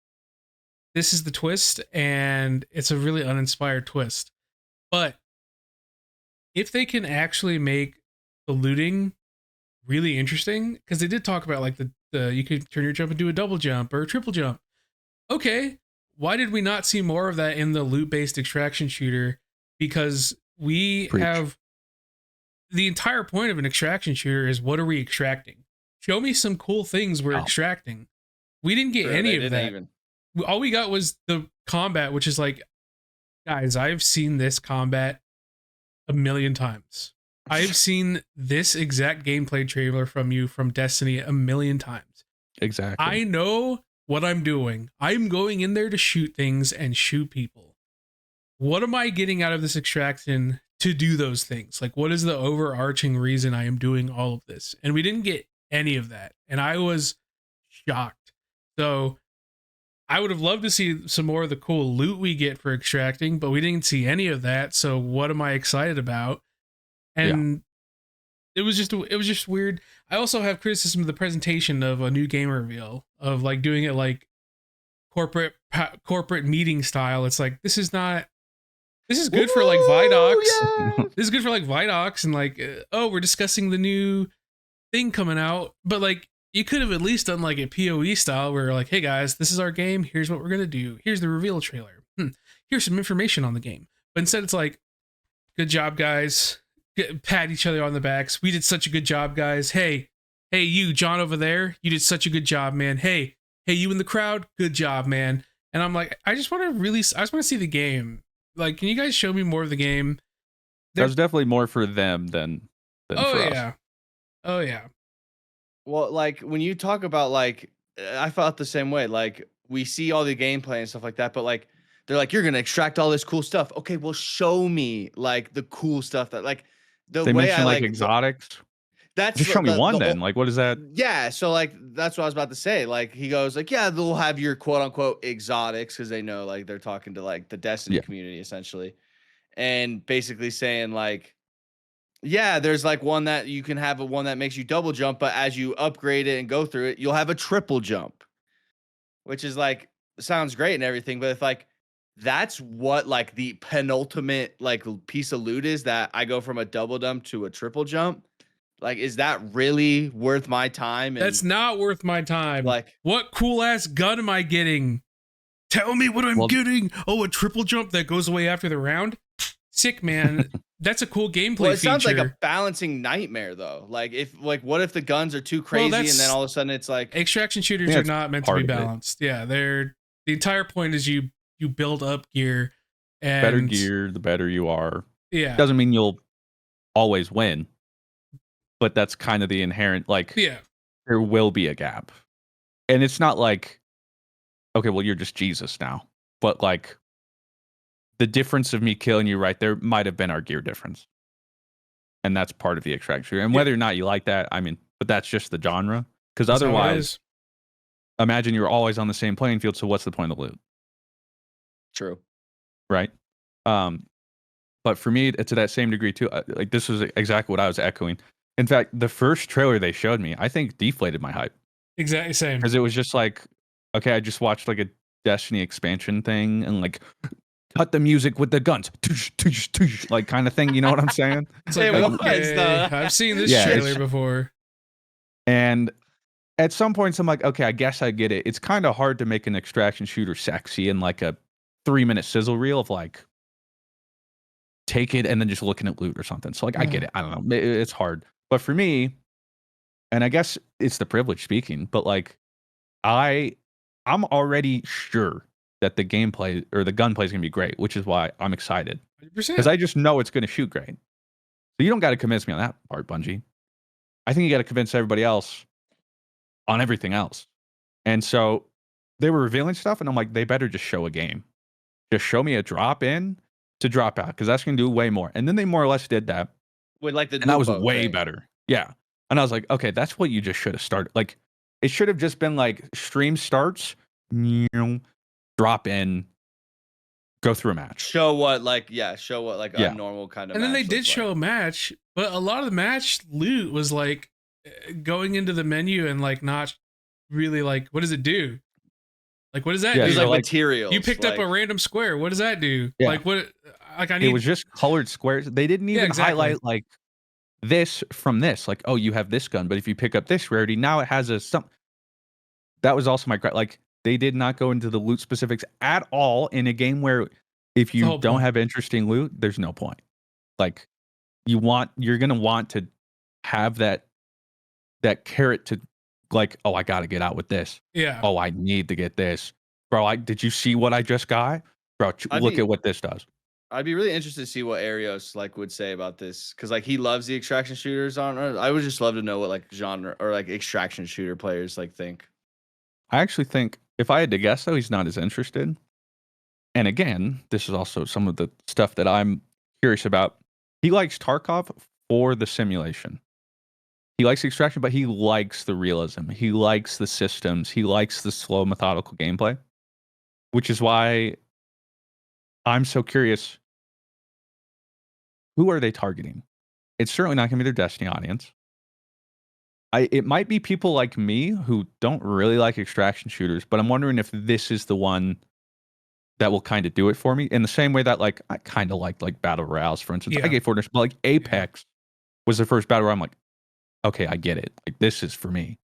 This is the twist, and it's a really uninspired twist. But if they can actually make the looting really interesting, because they did talk about like the you could turn your jump into a double jump or a triple jump. Okay, why did we not see more of that in the loot-based extraction shooter? Because we have the entire point of an extraction shooter is what are we extracting? Show me some cool things we're extracting. We didn't get any of that. All we got was the combat, which is like, guys, I've seen this combat a million times. I've seen this exact gameplay trailer from you from Destiny a million times. Exactly. I know what I'm doing. I'm going in there to shoot things and shoot people. What am I getting out of this extraction to do those things? Like, what is the overarching reason I am doing all of this? And we didn't get any of that. And I was shocked. So I would have loved to see some more of the cool loot we get for extracting, but we didn't see any of that. So what am I excited about? And it was just weird. I also have criticism of the presentation of a new game reveal of like doing it like corporate meeting style. It's like this is good for like Vidocs. Yeah. This is good for like Vidocs and like oh, we're discussing the new thing coming out, but like you could have at least done like a PoE style where like, hey guys, this is our game. Here's what we're gonna do. Here's the reveal trailer. Here's some information on the game. But instead, it's like, good job, guys. Pat each other on the backs. We did such a good job, guys. Hey, you, John over there, you did such a good job, man. Hey, you in the crowd, good job, man. And I'm like, I just want to see the game. Like, can you guys show me more of the game? That's definitely more for them than for us. Oh yeah. Well, like when you talk about like, I felt the same way. Like we see all the gameplay and stuff like that, but like they're like, you're gonna extract all this cool stuff. Okay, well, show me like the cool stuff that like the they way mentioned I like exotics. That's just show me one then. Like, what is that? Yeah, so like that's what I was about to say. Like he goes like, yeah, they'll have your quote unquote exotics because they know like they're talking to like the Destiny community essentially, and basically saying like, yeah, there's like one that you can have one that makes you double jump, but as you upgrade it and go through it, you'll have a triple jump, which is like sounds great and everything, but if like that's what like the penultimate like piece of loot is, that I go from a double jump to a triple jump. Like, is that really worth my time? And that's not worth my time. Like, what cool ass gun am I getting? Tell me what I'm getting. Oh, a triple jump that goes away after the round? Sick, man. That's a cool gameplay feature. Sounds like a balancing nightmare, though. Like, what if the guns are too crazy and then all of a sudden it's like extraction shooters are not meant to be balanced. Yeah, the entire point is you build up gear, and better gear, the better you are. Yeah, doesn't mean you'll always win. But that's kind of the inherent, like, there will be a gap. And it's not like, okay, well, you're just Jesus now. But, like, the difference of me killing you right there might have been our gear difference. and that's part of the extraction shooter. And whether or not you like that, I mean, but that's just the genre. Because otherwise, imagine you're always on the same playing field. So what's the point of the loot? True. Right. But for me, it's to that same degree too. Like this was exactly what I was echoing. In fact, the first trailer they showed me, I think deflated my hype. Exactly same. Because it was just like, okay, I just watched like a Destiny expansion thing and like cut the music with the guns, like kind of thing. You know what I'm saying? It's like, okay, I've seen this trailer before. And at some points, I'm like, okay, I guess I get it. It's kind of hard to make an extraction shooter sexy in like a 3-minute sizzle reel of like, take it and then just looking at loot or something. So like, I get it. I don't know. It's hard. But for me, and I guess it's the privilege speaking, but like, I'm already sure that the gameplay or the gunplay is going to be great, which is why I'm excited. Because I just know it's going to shoot great. So you don't got to convince me on that part, Bungie. I think you got to convince everybody else on everything else. And so they were revealing stuff, and I'm like, they better just show a game. Just show me a drop in to drop out, because that's going to do way more. And then they more or less did that. With like the and that was way better. Yeah. And I was like, okay, that's what you just should have started. Like, it should have just been like stream starts, drop in, go through a match. Show what a normal kind of and match. And then they did show a match, but a lot of the match loot was like going into the menu and like not really like, what does it do? Like, what does that do? It was like materials. You picked up a random square. What does that do? Yeah. Like, what? Like, I need. It was just colored squares. They didn't even highlight like this from this. Like, oh, you have this gun, but if you pick up this rarity, now it has a some. That was also my like. They did not go into the loot specifics at all in a game where if you don't have interesting loot, there's no point. Like, you're gonna want to have that carrot to like, oh, I gotta get out with this. Yeah. Oh, I need to get this. Bro, did you see what I just got? Bro, look at what this does. I'd be really interested to see what Arios like would say about this, because like he loves the extraction shooters on. I would just love to know what like genre or like extraction shooter players like think. I actually think if I had to guess, though, he's not as interested. And again, this is also some of the stuff that I'm curious about. He likes Tarkov for the simulation. He likes extraction, but he likes the realism. He likes the systems. He likes the slow, methodical gameplay, which is why I'm so curious. Who are they targeting? It's certainly not going to be their Destiny audience. It might be people like me who don't really like extraction shooters, but I'm wondering if this is the one that will kind of do it for me in the same way that like I kind of liked like battle royales, for instance. I gave Fortnite, but like Apex was the first battle royale. I'm like, okay, I get it. Like this is for me.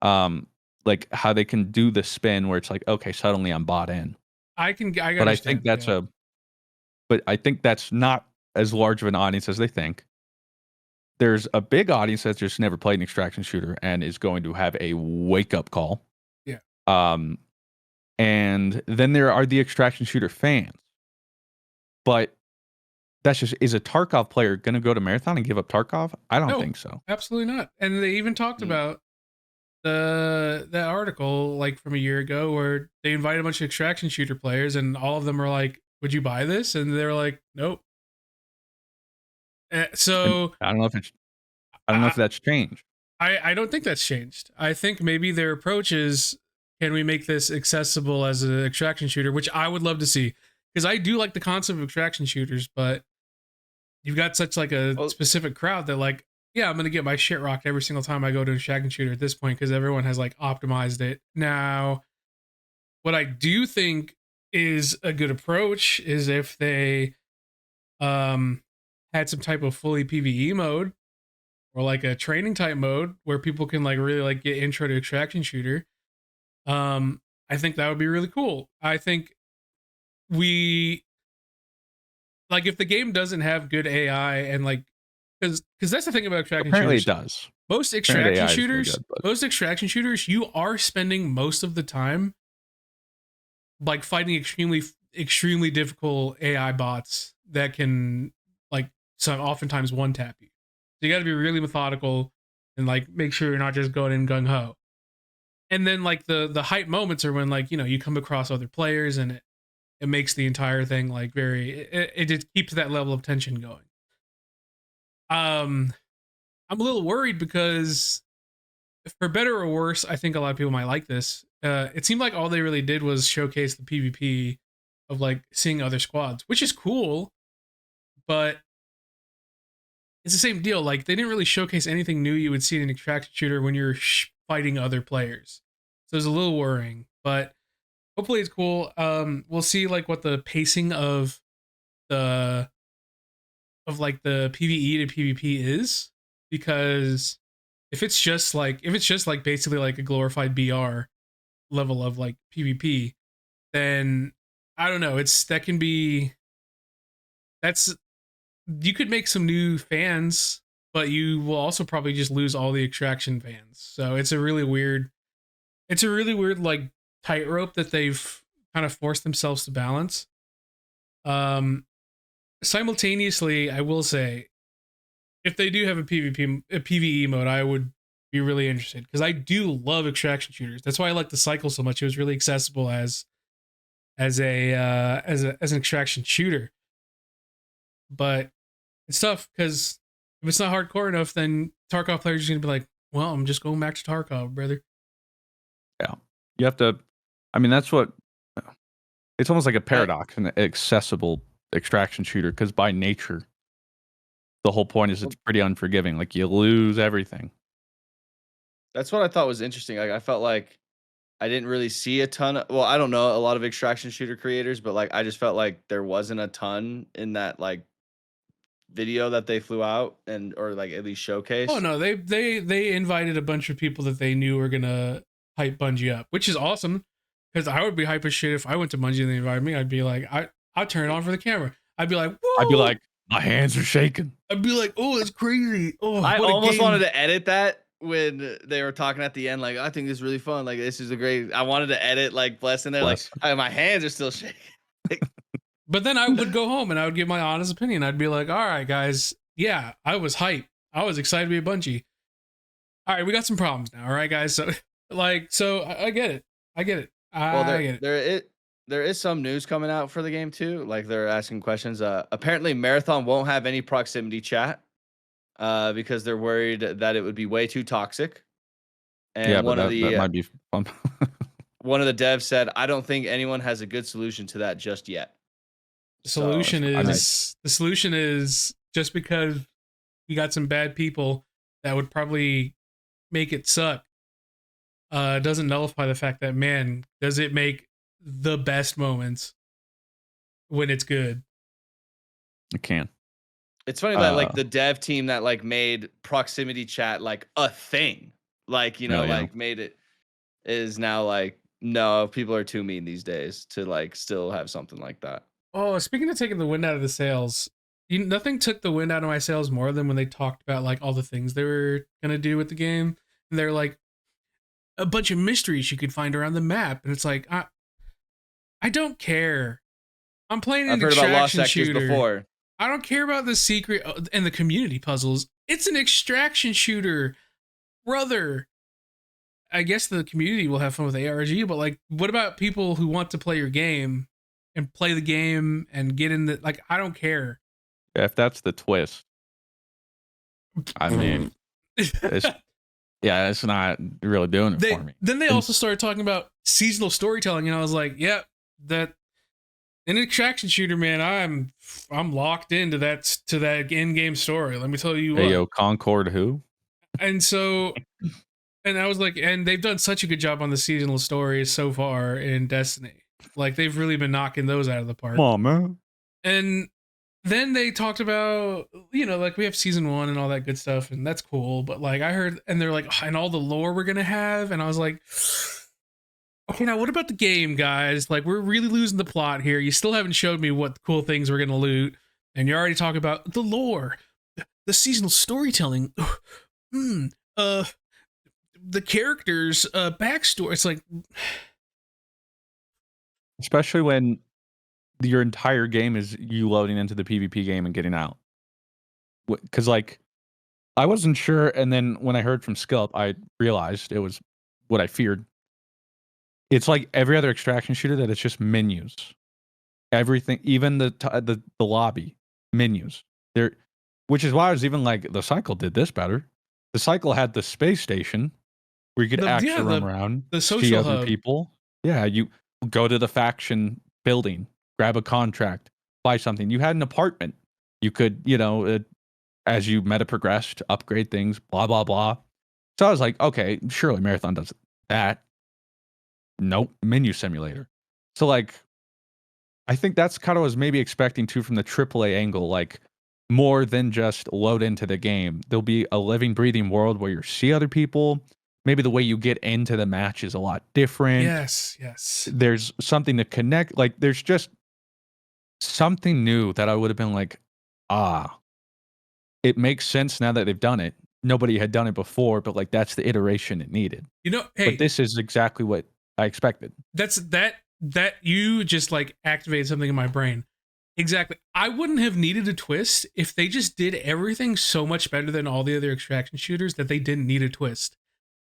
Like how they can do the spin where it's like, okay, suddenly I'm bought in. But I think that's but I think that's not as large of an audience as they think. There's a big audience that's just never played an extraction shooter and is going to have a wake up call. Yeah. And then there are the extraction shooter fans. But that's just, is a Tarkov player going to go to Marathon and give up Tarkov? I don't think so. Absolutely not. And they even talked about that article like from a year ago where they invited a bunch of extraction shooter players and all of them were like, would you buy this? And they're like, nope. So I don't know if that's changed. I don't think that's changed. I think maybe their approach is, can we make this accessible as an extraction shooter, which I would love to see, because I do like the concept of extraction shooters, but you've got such like a specific crowd that like, yeah, I'm gonna get my shit rocked every single time I go to an extraction shooter at this point because everyone has like optimized it. Now, what I do think is a good approach is if they had some type of fully PvE mode or like a training type mode where people can like really like get intro to extraction shooter. I think that would be really cool. I think we like if the game doesn't have good AI and like because that's the thing about extraction shooters. Apparently it does. Most extraction shooters, you are spending most of the time like fighting extremely difficult AI bots that can like oftentimes one tap you. So you got to be really methodical and like make sure you're not just going in gung ho. And then like the hype moments are when like, you know, you come across other players and it makes the entire thing like it just keeps that level of tension going. I'm a little worried because, for better or worse, I think a lot of people might like this. It seemed like all they really did was showcase the PvP of like seeing other squads, which is cool, but it's the same deal. Like they didn't really showcase anything new you would see in an extraction shooter when you're fighting other players. So it's a little worrying, but hopefully it's cool. We'll see like what the pacing of the like the PvE to PvP is, because if it's just like basically like a glorified BR level of like PvP, then I don't know. That can be that's you could make some new fans, but you will also probably just lose all the extraction fans. So it's a really weird like tightrope that they've kind of forced themselves to balance. Um Simultaneously, I will say, if they do have a PvE mode, I would be really interested, because I do love extraction shooters. That's why I like the cycle so much. It was really accessible as an extraction shooter. But it's tough because if it's not hardcore enough, then Tarkov players are gonna be like, "Well, I'm just going back to Tarkov, brother." Yeah, you have to. I mean, that's what. It's almost like a paradox, an accessible extraction shooter, because by nature, the whole point is it's pretty unforgiving. Like you lose everything. That's what I thought was interesting. Like I felt like I didn't really see a ton of, well, I don't know a lot of extraction shooter creators, but like I just felt like there wasn't a ton in that like video that they flew out and or like at least Oh showcased. no, they invited a bunch of people that they knew were gonna hype Bungie up, which is awesome. Because I would be hype as shit if I went to Bungie and they invited me. I'd be like, I'd turn it on for the camera. I'd be like, whoa! I'd be like, my hands are shaking. I'd be like, oh, it's crazy. Oh, I what a almost game. wanted to edit that when they were talking at the end. Like, I think this is really fun. Like, this is a great. I wanted to edit like Bless in there. Bless. Like, my hands are still shaking. But then I would go home and I would give my honest opinion. I'd be like, all right, guys, yeah, I was hyped. I was excited to be a Bungie. All right, we got some problems now. All right, guys. So, I get it. I get it. Well, I get it. there is some news coming out for the game too. Like they're asking questions. Apparently Marathon won't have any proximity chat, because they're worried that it would be way too toxic. And Yeah, but that might be fun. one of the devs said, "I don't think anyone has a good solution to that just yet." The So, solution is just because you got some bad people that would probably make it suck, doesn't nullify the fact that, man, does it make the best moments when it's good. It can. it's funny that like the dev team that like made proximity chat like a thing, like, you know, like made it, is now like, no, people are too mean these days to like still have something like that. Oh, speaking of taking the wind out of the sails, nothing took the wind out of my sails more than when they talked about like all the things they were gonna do with the game. And they're like a bunch of mysteries you could find around the map, and it's like, I don't care. I'm playing an I've heard about Lost extraction Sectors shooter. before. I don't care about the secret and the community puzzles. It's an extraction shooter, brother. I guess the community will have fun with ARG, but like, what about people who want to play your game and play the game and get in the, like, I don't care. Yeah, if that's the twist, I mean, it's not really doing it for me. Then they also started talking about seasonal storytelling, and I was like, yeah, that an extraction shooter, man, I'm locked into that in-game story. Let me tell you what. Hey, yo, Concord who? And so, and I was like, and they've done such a good job on the seasonal stories so far in Destiny. Like, they've really been knocking those out of the park. Come on, man. And then they talked about, you know, like we have season 1 and all that good stuff, and that's cool. But like I heard, and they're like, oh, and all the lore we're gonna have, and I was like, okay, now what about the game, guys? Like, we're really losing the plot here. You still haven't showed me what cool things we're gonna loot, and you're already talking about the lore, the seasonal storytelling, the characters, backstory. It's like, especially when your entire game is you loading into the PvP game and getting out. Because like, I wasn't sure, and then when I heard from Skillup, I realized it was what I feared. It's like every other extraction shooter that it's just menus. Everything, even the lobby menus. which is why I was even like, the Cycle did this better. The Cycle had the space station where you could actually run around, the see social other hub. people. Yeah, you go to the faction building, grab a contract, buy something. You had an apartment. You could, as you meta progressed, upgrade things, blah, blah, blah. So I was like, okay, surely Marathon does that. Nope, menu simulator. So like, I think that's kind of what I was maybe expecting too from the AAA angle, like more than just load into the game. There'll be a living, breathing world where you see other people. Maybe the way you get into the match is a lot different. Yes. There's something to connect. Like there's just something new that I would have been like, it makes sense now that they've done it. Nobody had done it before, but like that's the iteration it needed. Hey, but this is exactly what I expected. That's that you just like activated something in my brain. Exactly. I wouldn't have needed a twist if they just did everything so much better than all the other extraction shooters that they didn't need a twist.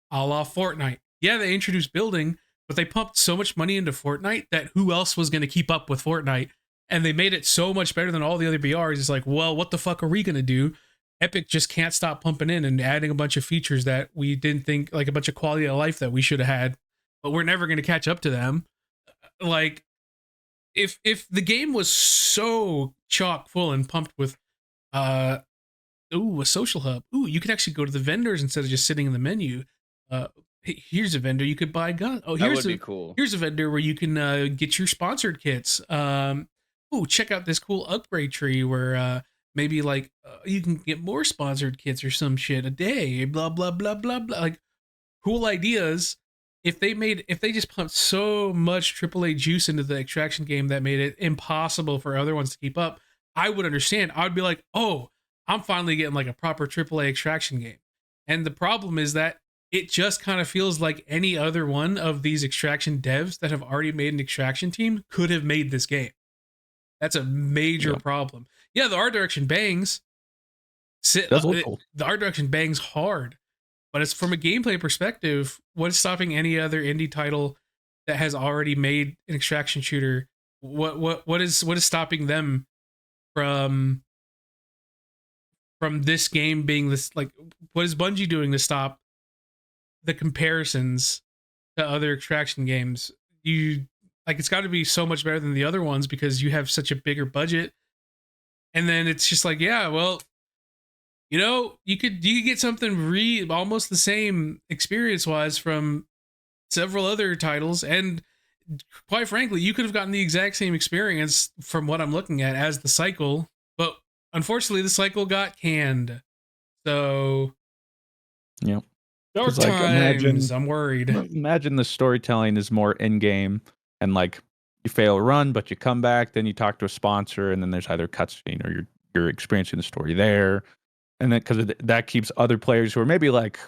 A la Fortnite. Yeah, they introduced building, but they pumped so much money into Fortnite that who else was going to keep up with Fortnite? And they made it so much better than all the other BRs. It's like, well, what the fuck are we going to do? Epic just can't stop pumping in and adding a bunch of features that we didn't think, like a bunch of quality of life that we should have had, but we're never going to catch up to them. Like, if the game was so chock full and pumped with a social hub, you could actually go to the vendors instead of just sitting in the menu. Here's a vendor you could buy guns. That would be cool. Here's a vendor where you can get your sponsored kits. Check out this cool upgrade tree where maybe like you can get more sponsored kits or some shit a day. Blah blah blah blah blah. Like cool ideas. If they just pumped so much AAA juice into the extraction game that made it impossible for other ones to keep up, I would understand. I would be like, oh, I'm finally getting like a proper AAA extraction game. And the problem is that it just kind of feels like any other one of these extraction devs that have already made an extraction team could have made this game. That's a major problem. Yeah, the art direction bangs. The art direction bangs hard. But it's from a gameplay perspective, what is stopping any other indie title that has already made an extraction shooter? What is stopping them from this game being this, like, what is Bungie doing to stop the comparisons to other extraction games? It's got to be so much better than the other ones because you have such a bigger budget. And then it's just like, yeah, well, you could get something almost the same experience wise from several other titles, and quite frankly, you could have gotten the exact same experience from what I'm looking at as the Cycle, but unfortunately, the Cycle got canned. So, yep. Dark times. I'm worried. Imagine the storytelling is more in game, and like you fail a run, but you come back, then you talk to a sponsor, and then there's either cutscene or you're experiencing the story there. And then because that keeps other players who are maybe like,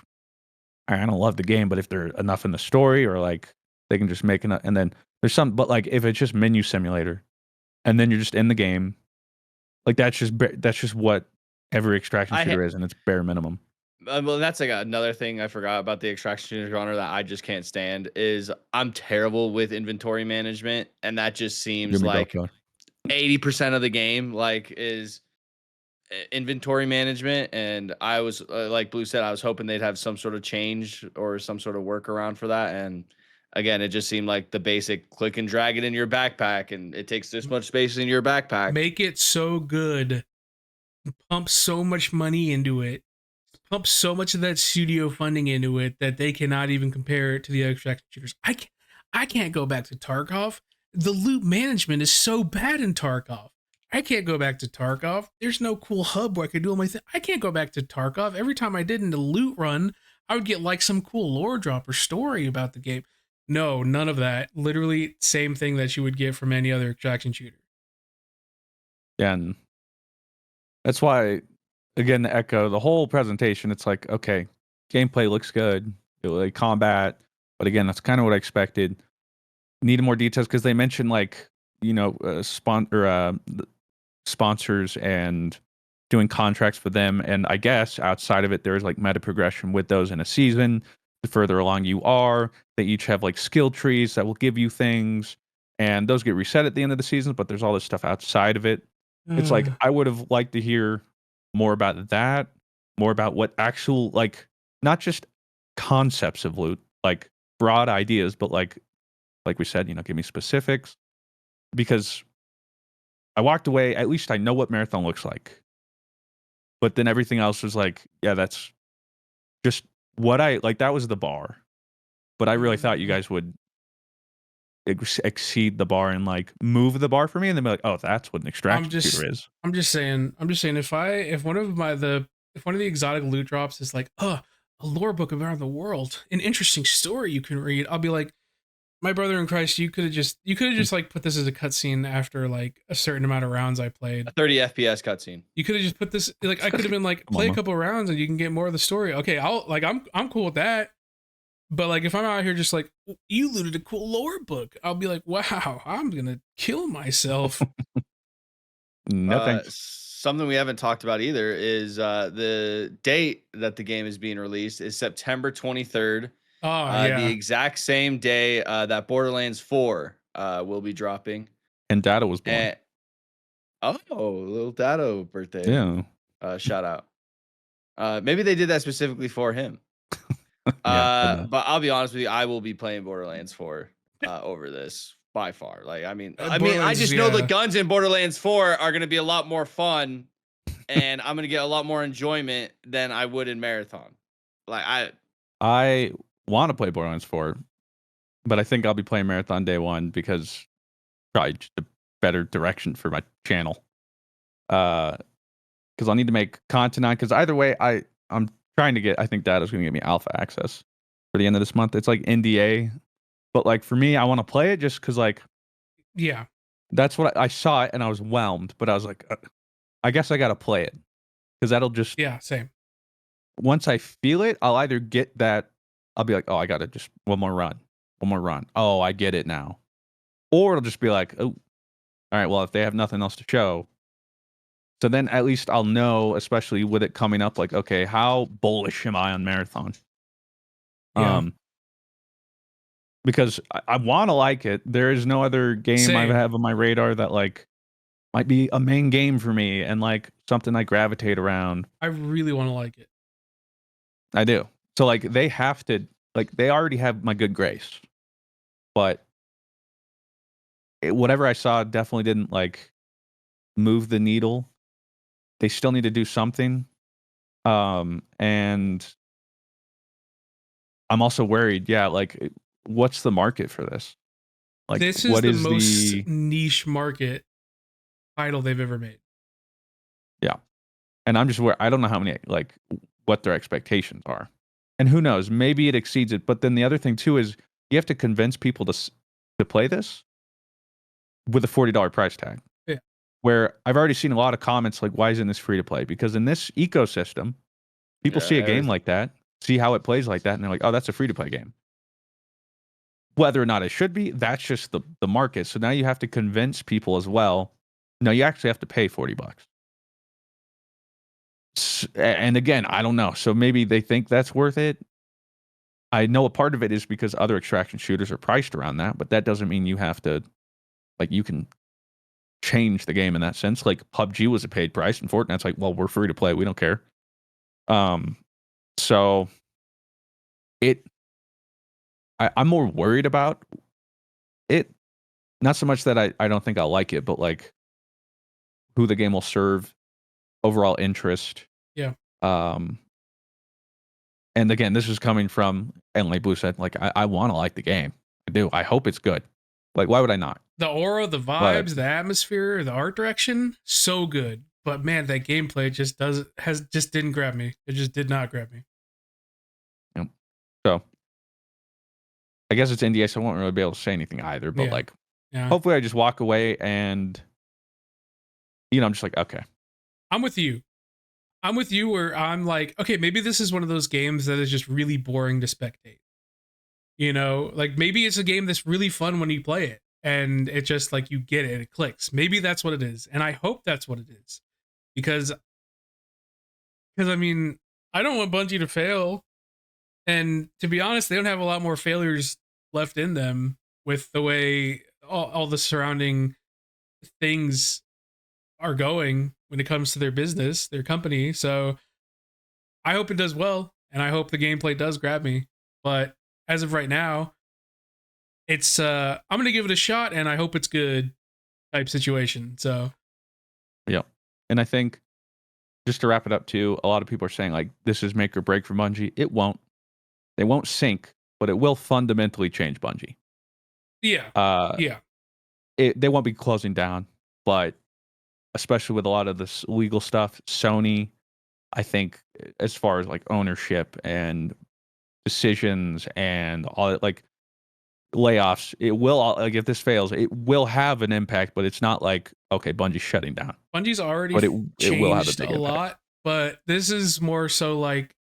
I don't love the game, but if they're enough in the story or like they can just make enough. And then there's some, but like if it's just menu simulator and then you're just in the game, like that's just what every extraction shooter is, and it's bare minimum. Well, that's like another thing I forgot about the extraction shooter genre that I just can't stand is I'm terrible with inventory management, and that just seems like 80% of the game like is inventory management. And I was like Blue said, I was hoping they'd have some sort of change or some sort of workaround for that. And again, it just seemed like the basic click and drag it in your backpack, and it takes this much space in your backpack. Make it so good, pump so much money into it, pump so much of that studio funding into it that they cannot even compare it to the extraction shooters. I can't go back to Tarkov. The loot management is so bad in Tarkov. I can't go back to Tarkov. There's no cool hub where I could do all my thing. I can't go back to Tarkov. Every time I did in the loot run, I would get like some cool lore drop or story about the game. No, none of that. Literally same thing that you would get from any other extraction shooter. Yeah, and that's why, again, the echo, the whole presentation, it's like, okay, gameplay looks good, like combat, but again, that's kind of what I expected. Needed more details because they mentioned like, sponsors and doing contracts for them, and I guess outside of it, there's like meta progression with those in a season. The further along you are, they each have like skill trees that will give you things, and those get reset at the end of the season. But there's all this stuff outside of it. It's like I would have liked to hear more about that, more about what actual, like, not just concepts of loot, like broad ideas, but like we said, give me specifics, because I walked away, at least I know what Marathon looks like. But then everything else was like, yeah, that's just what I like. That was the bar. But I really thought you guys would exceed the bar and like move the bar for me, and then be like, oh, that's what an extraction shooter is. I'm just saying if one of the exotic loot drops is like, a lore book around the world, an interesting story you can read, I'll be like, my brother in Christ, you could have just like put this as a cutscene after like a certain amount of rounds I played. A 30 FPS cutscene. You could have just put this, like, I could have been like, play a couple of rounds and you can get more of the story. Okay, I'm cool with that. But like, if I'm out here just like, you looted a cool lore book, I'll be like, wow, I'm gonna kill myself. No thanks. Something we haven't talked about either is the date that the game is being released is September 23rd. Oh yeah, the exact same day that Borderlands 4 will be dropping. And Data was born. And, little Dado birthday. Yeah. Shout out. Maybe they did that specifically for him. Yeah. But I'll be honest with you, I will be playing Borderlands 4 over this by far. Like, I mean, I just know the guns in Borderlands 4 are going to be a lot more fun, and I'm going to get a lot more enjoyment than I would in Marathon. Like, I want to play Borderlands 4, but I think I'll be playing Marathon day one because probably just a better direction for my channel. Because I'll need to make content on. Because either way, I'm trying to get. I think Data's going to get me alpha access for the end of this month. It's like NDA, but like for me, I want to play it just because like, yeah, that's what I saw it and I was whelmed. But I was like, I guess I got to play it because that'll just same. Once I feel it, I'll either get that. I'll be like, oh, I got to just one more run. Oh, I get it now. Or it'll just be like, oh, all right, well, if they have nothing else to show. So then at least I'll know, especially with it coming up, like, okay, how bullish am I on Marathon? Yeah. Because I want to like it. There is no other game I have on my radar that like might be a main game for me and like something I gravitate around. I really want to like it. I do. So like they have to, like they already have my good grace, but whatever I saw definitely didn't like move the needle. They still need to do something. And I'm also worried, like what's the market for this? Like this is the most niche market title they've ever made. Yeah. And I'm just I don't know how many, like what their expectations are. And who knows, maybe it exceeds it. But then the other thing too is you have to convince people to play this with a $40 price tag. Yeah. Where I've already seen a lot of comments like, why isn't this free to play? Because in this ecosystem, people see a game like that, see how it plays like that, and they're like, oh, that's a free to play game. Whether or not it should be, that's just the market. So now you have to convince people as well. No, you actually have to pay $40. And again, I don't know. So maybe they think that's worth it. I know a part of it is because other extraction shooters are priced around that, but that doesn't mean you have to, like, you can change the game in that sense. Like PUBG was a paid price, and Fortnite's like, well, we're free to play. We don't care. So I'm more worried about it. Not so much that I don't think I'll like it, but like who the game will serve, overall interest. Yeah. And again, this is coming from, and like Blue said, like I want to like the game. I do. I hope it's good. Like, why would I not? The aura, the vibes, the atmosphere, the art direction, so good. But man, that gameplay just didn't grab me. It just did not grab me. Yep. So I guess it's NDA, so I won't really be able to say anything either. But hopefully I just walk away and I'm just like, okay. I'm with you where I'm like, okay, maybe this is one of those games that is just really boring to spectate. Like maybe it's a game that's really fun when you play it and it just like you get it, it clicks. Maybe that's what it is. And I hope that's what it is. Because I mean, I don't want Bungie to fail. And to be honest, they don't have a lot more failures left in them with the way all the surrounding things are going when it comes to their business, their company. So I hope it does well, and I hope the gameplay does grab me. But as of right now, it's I'm gonna give it a shot, and I hope it's good type situation. So yeah, and I think just to wrap it up too, a lot of people are saying like this is make or break for Bungie. It won't. They won't sink, but it will fundamentally change Bungie. yeah, Uh, yeah, they won't be closing down, but especially with a lot of this legal stuff, Sony, I think, as far as like ownership and decisions and all that, like layoffs, it will like if this fails, it will have an impact, but it's not like okay, Bungie's shutting down, Bungie's already but it will have a changed big a impact. lot, but this is more so like,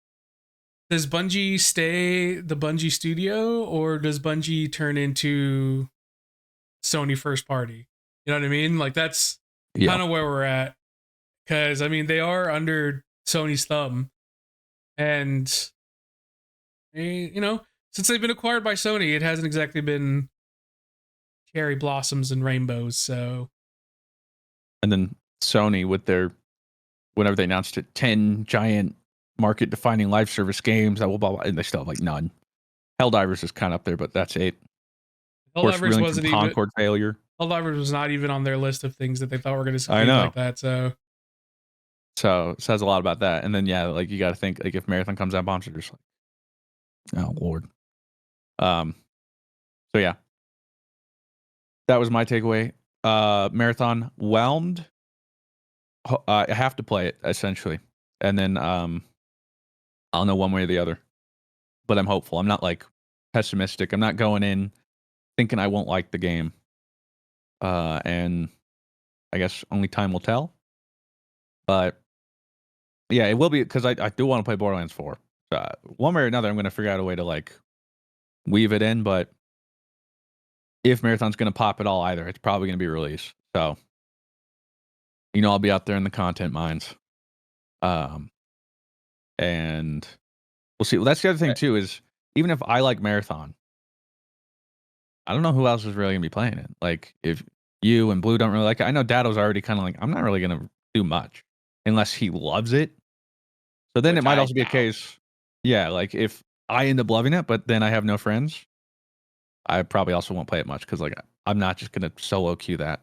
does Bungie stay the Bungie studio, or does Bungie turn into Sony first party? You know what I mean? Like that's Yeah, kind of where we're at. Because I mean, they are under Sony's thumb, and you know, since they've been acquired by Sony, it hasn't exactly been cherry blossoms and rainbows. So and then Sony with their whenever they announced it, 10 giant market defining live service games that will blah, blah, and they still have like none. Helldivers is kind of up there, but that's it. Of course, Helldivers reeling from wasn't even Concord failure. Helldivers was not even on their list of things that they thought were going to I succeed know. like that. So it says a lot about that. And then yeah, like you got to think like if Marathon comes out bombs, you're just like, oh lord. So yeah, that was my takeaway. Marathon whelmed. I have to play it essentially, and then I'll know one way or the other. But I'm hopeful. I'm not like pessimistic. I'm not going in thinking I won't like the game. And I guess only time will tell. But yeah, it will be because I do want to play Borderlands 4. One way or another, I'm going to figure out a way to like weave it in. But if Marathon's going to pop at all either, it's probably going to be released. So, I'll be out there in the content mines. And we'll see. Well, that's the other thing too is even if I like Marathon, I don't know who else is really going to be playing it. Like if you and Blue don't really like it, I know Dado's already kind of like, I'm not really going to do much unless he loves it. So then it Which might I also be a doubt. case, yeah, like if I end up loving it, but then I have no friends, I probably also won't play it much because like I'm not just gonna solo queue that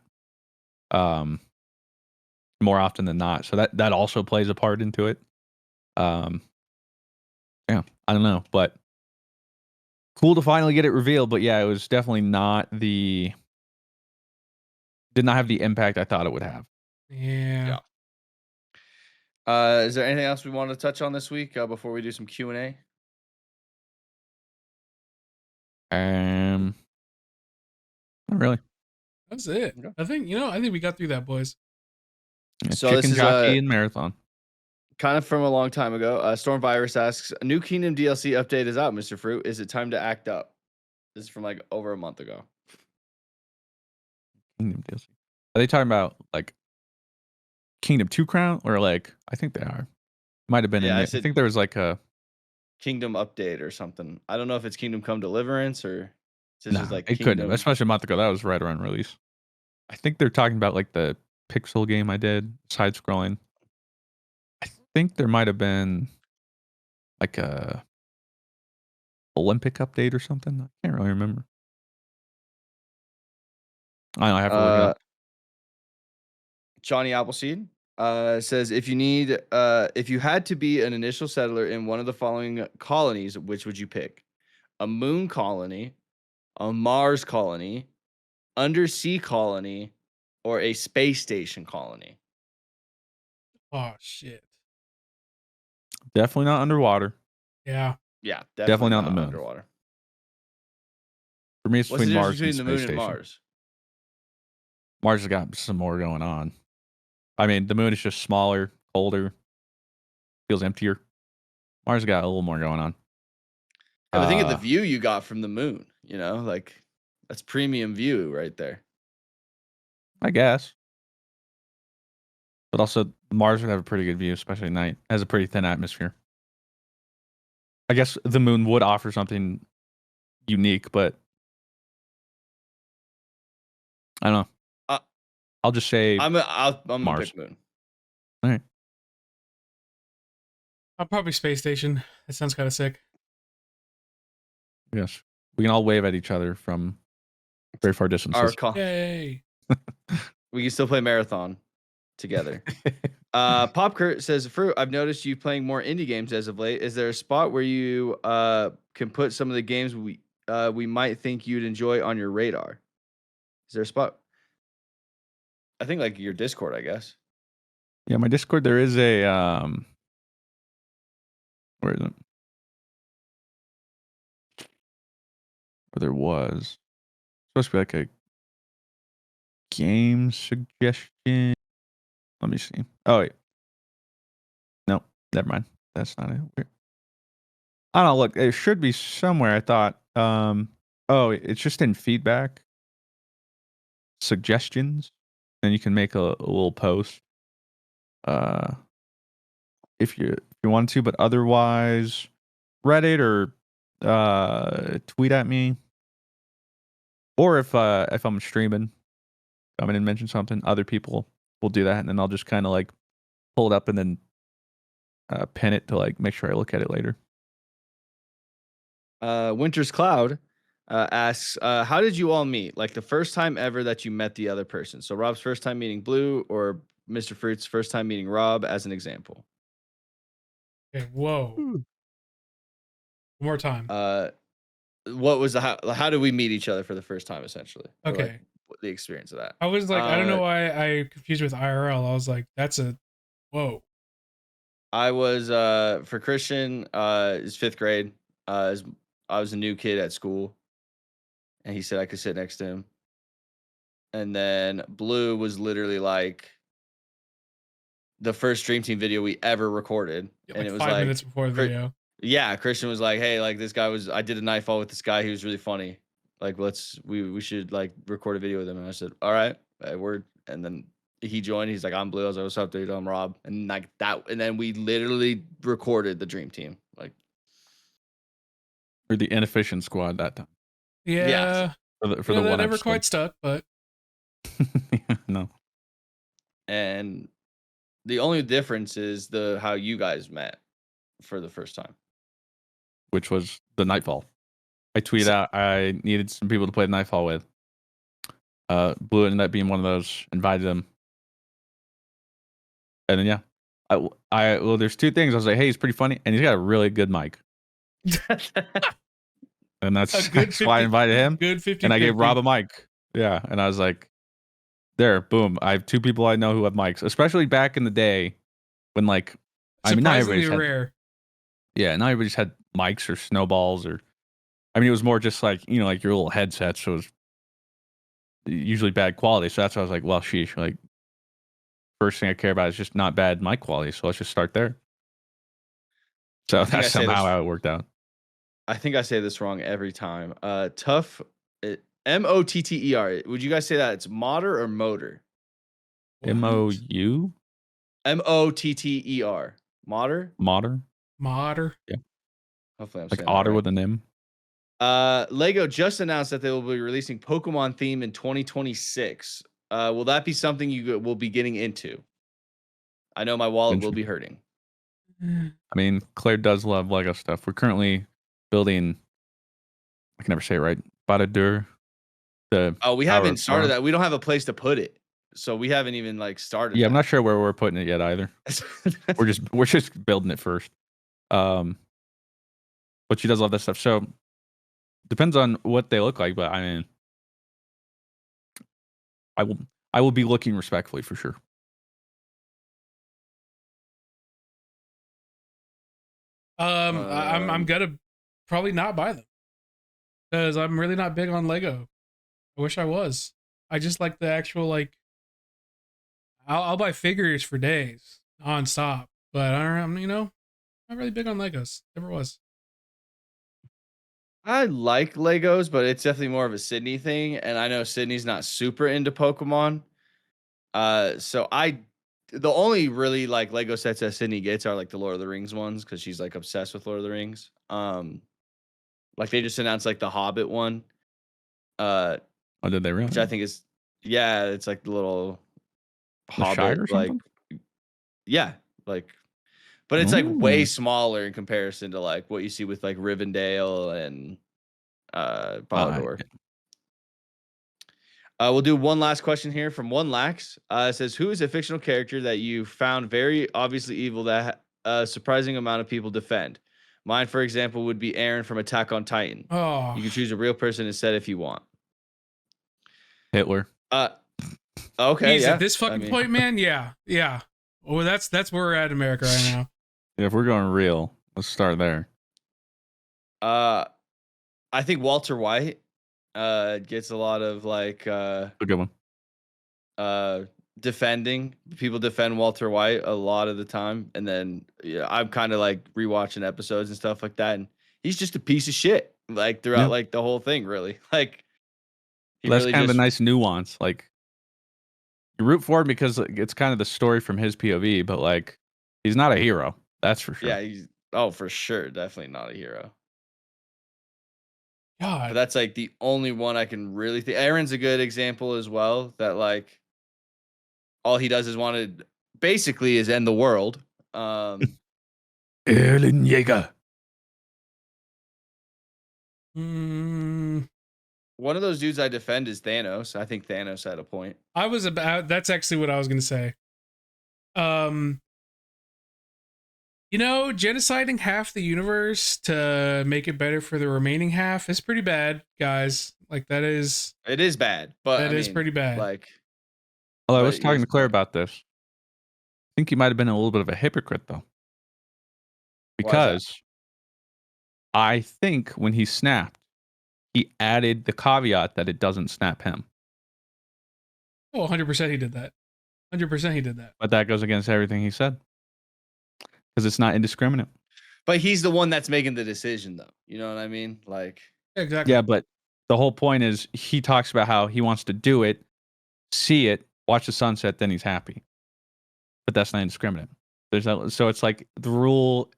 um more often than not. So that also plays a part into it. Um yeah, I don't know, but cool to finally get it revealed. But yeah, it was definitely did not have the impact I thought it would have. yeah. Is there anything else we want to touch on this week before we do some Q&A? Not really. That's it. Okay. I think we got through that, boys. Yeah, So chicken this is jockey and marathon. kind of from a long time ago. Storm Virus asks, a new Kingdom DLC update is out, Mr. Fruit. Is it time to act up? This is from like over a month ago. Kingdom DLC. Are they talking about like Kingdom 2 Crown or like I think they are. Might have been Yeah, in I it. I said think there was like a Kingdom update or something. I don't know if it's Kingdom Come Deliverance or it's just nah, like it couldn't have, Kingdom. especially a month ago. That was right around release. I think they're talking about like the pixel game I did, side scrolling. I think there might have been like a Olympic update or something. I can't really remember. I know I have to look it Uh, up. Johnny Appleseed says, if you had to be an initial settler in one of the following colonies, which would you pick? A moon colony, a Mars colony, undersea colony, or a space station colony? Oh shit. Definitely not underwater. Yeah. Yeah, Definitely definitely not the not moon. underwater. For me, it's What's the between difference Mars and between the space moon and station. Mars? Mars has got some more going on. I mean, the moon is just smaller, colder, feels emptier. Mars got a little more going on. Yeah, but think of the view you got from the moon. Like that's premium view right there. I guess. But also, Mars would have a pretty good view, especially at night. It has a pretty thin atmosphere. I guess the moon would offer something unique, but I don't know. I'll just say I'm gonna Mars. pick Moon. All right. I'll probably space station. That sounds kind of sick. Yes. We can all wave at each other from very far distances. Yay. We can still play Marathon together. Pop Kurt says, Fruit, I've noticed you playing more indie games as of late. Is there a spot where you can put some of the games we might think you'd enjoy on your radar? Is there a spot? I think like your Discord, I guess. Yeah, my Discord, there is a where is it? Or there was supposed to be like a game suggestion. Let me see. Oh wait. No, never mind. That's not it. I don't know. Look, it should be somewhere. I thought. Oh, it's just in feedback, suggestions, and you can make a little post. If you want to, but otherwise, Reddit or tweet at me, or if I'm streaming, I'm gonna mention something. Other people will do that, and then I'll just kind of like pull it up and then pin it to like make sure I look at it later. Winter's Cloud asks, how did you all meet? Like the first time ever that you met the other person. So Rob's first time meeting Blue, or Mr.Fruit's first time meeting Rob, as an example. Okay, whoa. One more time. What was how did we meet each other for the first time, essentially? Or, Okay. like, the experience of that. I was like, I don't know why I confused with IRL. I was like, that's a whoa. I was for Christian, is 5th grade. I was a new kid at school, and he said I could sit next to him. And then Blue was literally like the first Dream Team video we ever recorded, Yeah, and like it was 5 minutes before the video. Yeah, Christian was like, "Hey, like this guy was. I did a nightfall with this guy. He was really funny. Like, we should like record a video with him." And I said, "All right, word." And then he joined. He's like, "I'm Blue." I was like, "What's up, dude? I'm Rob." And like that, and then we literally recorded the Dream Team. Like, Or the inefficient squad that time. Yeah. For the that one never episode. quite stuck, but No. And the only difference is how you guys met for the first time, Which was the Nightfall. I tweeted out I needed some people to play Nightfall with. Blue ended up being one of those. Invited them, and then yeah, well, there's two things. I was like, hey, he's pretty funny, and he's got a really good mic, and a that's good that's why I 50, invited him. good 50. And I gave Rob a mic. Yeah, and I was like, there, boom. I have two people I know who have mics, especially back in the day when like, I mean, not Surprisingly everybody's rare. Yeah, not everybody's had mics or snowballs or. I mean, it was more just like like your little headsets. So it was usually bad quality. So that's why I was like, well, sheesh. Like, first thing I care about is just not bad mic quality. So let's just start there. So that's somehow how it worked out. I think I say this wrong every time. Tough, Motter. Would you guys say that it's modder or motor? MOU? Motter. Modder? Modder. Yeah. Hopefully I'm Like saying otter that right. with an M. Lego just announced that they will be releasing Pokemon theme in 2026. Will that be something you will be getting into? I know my wallet will be hurting. I mean, Claire does love Lego stuff. We're currently building, I can never say it right, Baradur. We haven't started that. We don't have a place to put it. So we haven't even like started. Yeah, I'm not sure where we're putting it yet either. we're just building it first. But she does love that stuff. So depends on what they look like, but I mean, I will be looking respectfully for sure. I'm gonna probably not buy them because I'm really not big on Lego. I wish I was. I just like the actual like. I'll buy figures for days nonstop, but I'm not really big on Legos. Never was. I like Legos, but it's definitely more of a Sydney thing, and I know Sydney's not super into Pokemon. So the only really like Lego sets that Sydney gets are like the Lord of the Rings ones because she's like obsessed with Lord of the Rings. Like they just announced like the Hobbit one. Oh, did they really? Which I think is it's like the little The Shire or Hobbit, like something? yeah, like, but it's like way Ooh. smaller in comparison to like what you see with like Rivendell and Palador. Yeah. We'll do one last question here from One Lax. It says, "Who is a fictional character that you found very obviously evil that a surprising amount of people defend?" Mine, for example, would be Aaron from Attack on Titan. Oh, You can choose a real person instead if you want. Hitler. Okay, he's at yeah. this I fucking mean, point, man. Yeah, yeah. Well, that's where we're at in America right now. Yeah, if we're going real, let's start there. I think Walter White gets a lot of like A good one. defending. People defend Walter White a lot of the time, and then yeah, I'm kind of like rewatching episodes and stuff like that, and he's just a piece of shit like throughout Yeah. like the whole thing. Really, like he That's really kind of a just nice nuance. Like you root for him because like, it's kind of the story from his POV, but like he's not a hero. That's for sure. yeah. He's for sure, definitely not a hero. But God, that's like the only one I can really think. Aaron's a good example as well. That like all he does is want to basically is end the world. Erlen Jaeger. mm, One of those dudes I defend is Thanos. I think Thanos had a point. I was about. That's actually what I was gonna say. Genociding half the universe to make it better for the remaining half is pretty bad, guys. Like that is It is bad, but I mean, pretty bad. like, Well, I but was talking here's to the Claire point. about this. I think he might have been a little bit of a hypocrite though. Why is that? Because I think when he snapped, he added the caveat that it doesn't snap him. Oh, 100% he did that. 100% he did that. But that goes against everything he said. Because it's not indiscriminate. But he's the one that's making the decision, though. You know what I mean? Like, Exactly. Yeah, but the whole point is he talks about how he wants to do it, see it, watch the sunset, then he's happy. But that's not indiscriminate. So it's like the rule.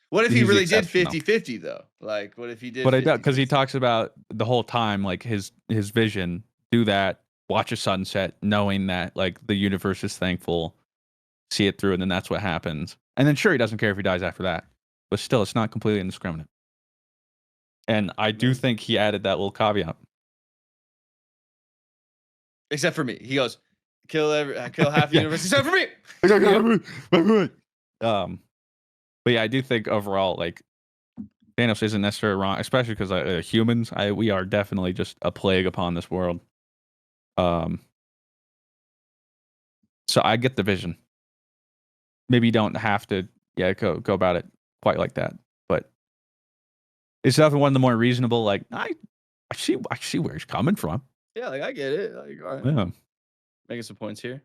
what if he He's the really did exception, though. 50-50, though? Like, what if he did But I 50 because he talks about the whole time, like his vision, do that, watch a sunset, knowing that like the universe is thankful, see it through, and then that's what happens. And then sure, he doesn't care if he dies after that, but still, it's not completely indiscriminate. And I do think he added that little caveat. Except for me. He goes, kill half the Yeah. universe except for me. But yeah, I do think overall, like Thanos isn't necessarily wrong, especially because humans, we are definitely just a plague upon this world. So I get the vision. Maybe you don't have to, go about it quite like that, but it's definitely one of the more reasonable. Like I see where he's coming from. Yeah, like, I get it. Like, all right. Yeah. Making some points here.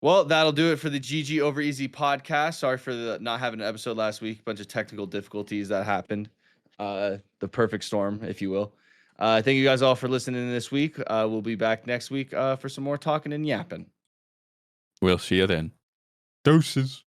Well, that'll do it for the GG Over Easy podcast. Sorry for not having an episode last week. Bunch of technical difficulties that happened. The perfect storm, if you will. Thank you guys all for listening this week. We'll be back next week for some more talking and yapping. We'll see you then. Doses.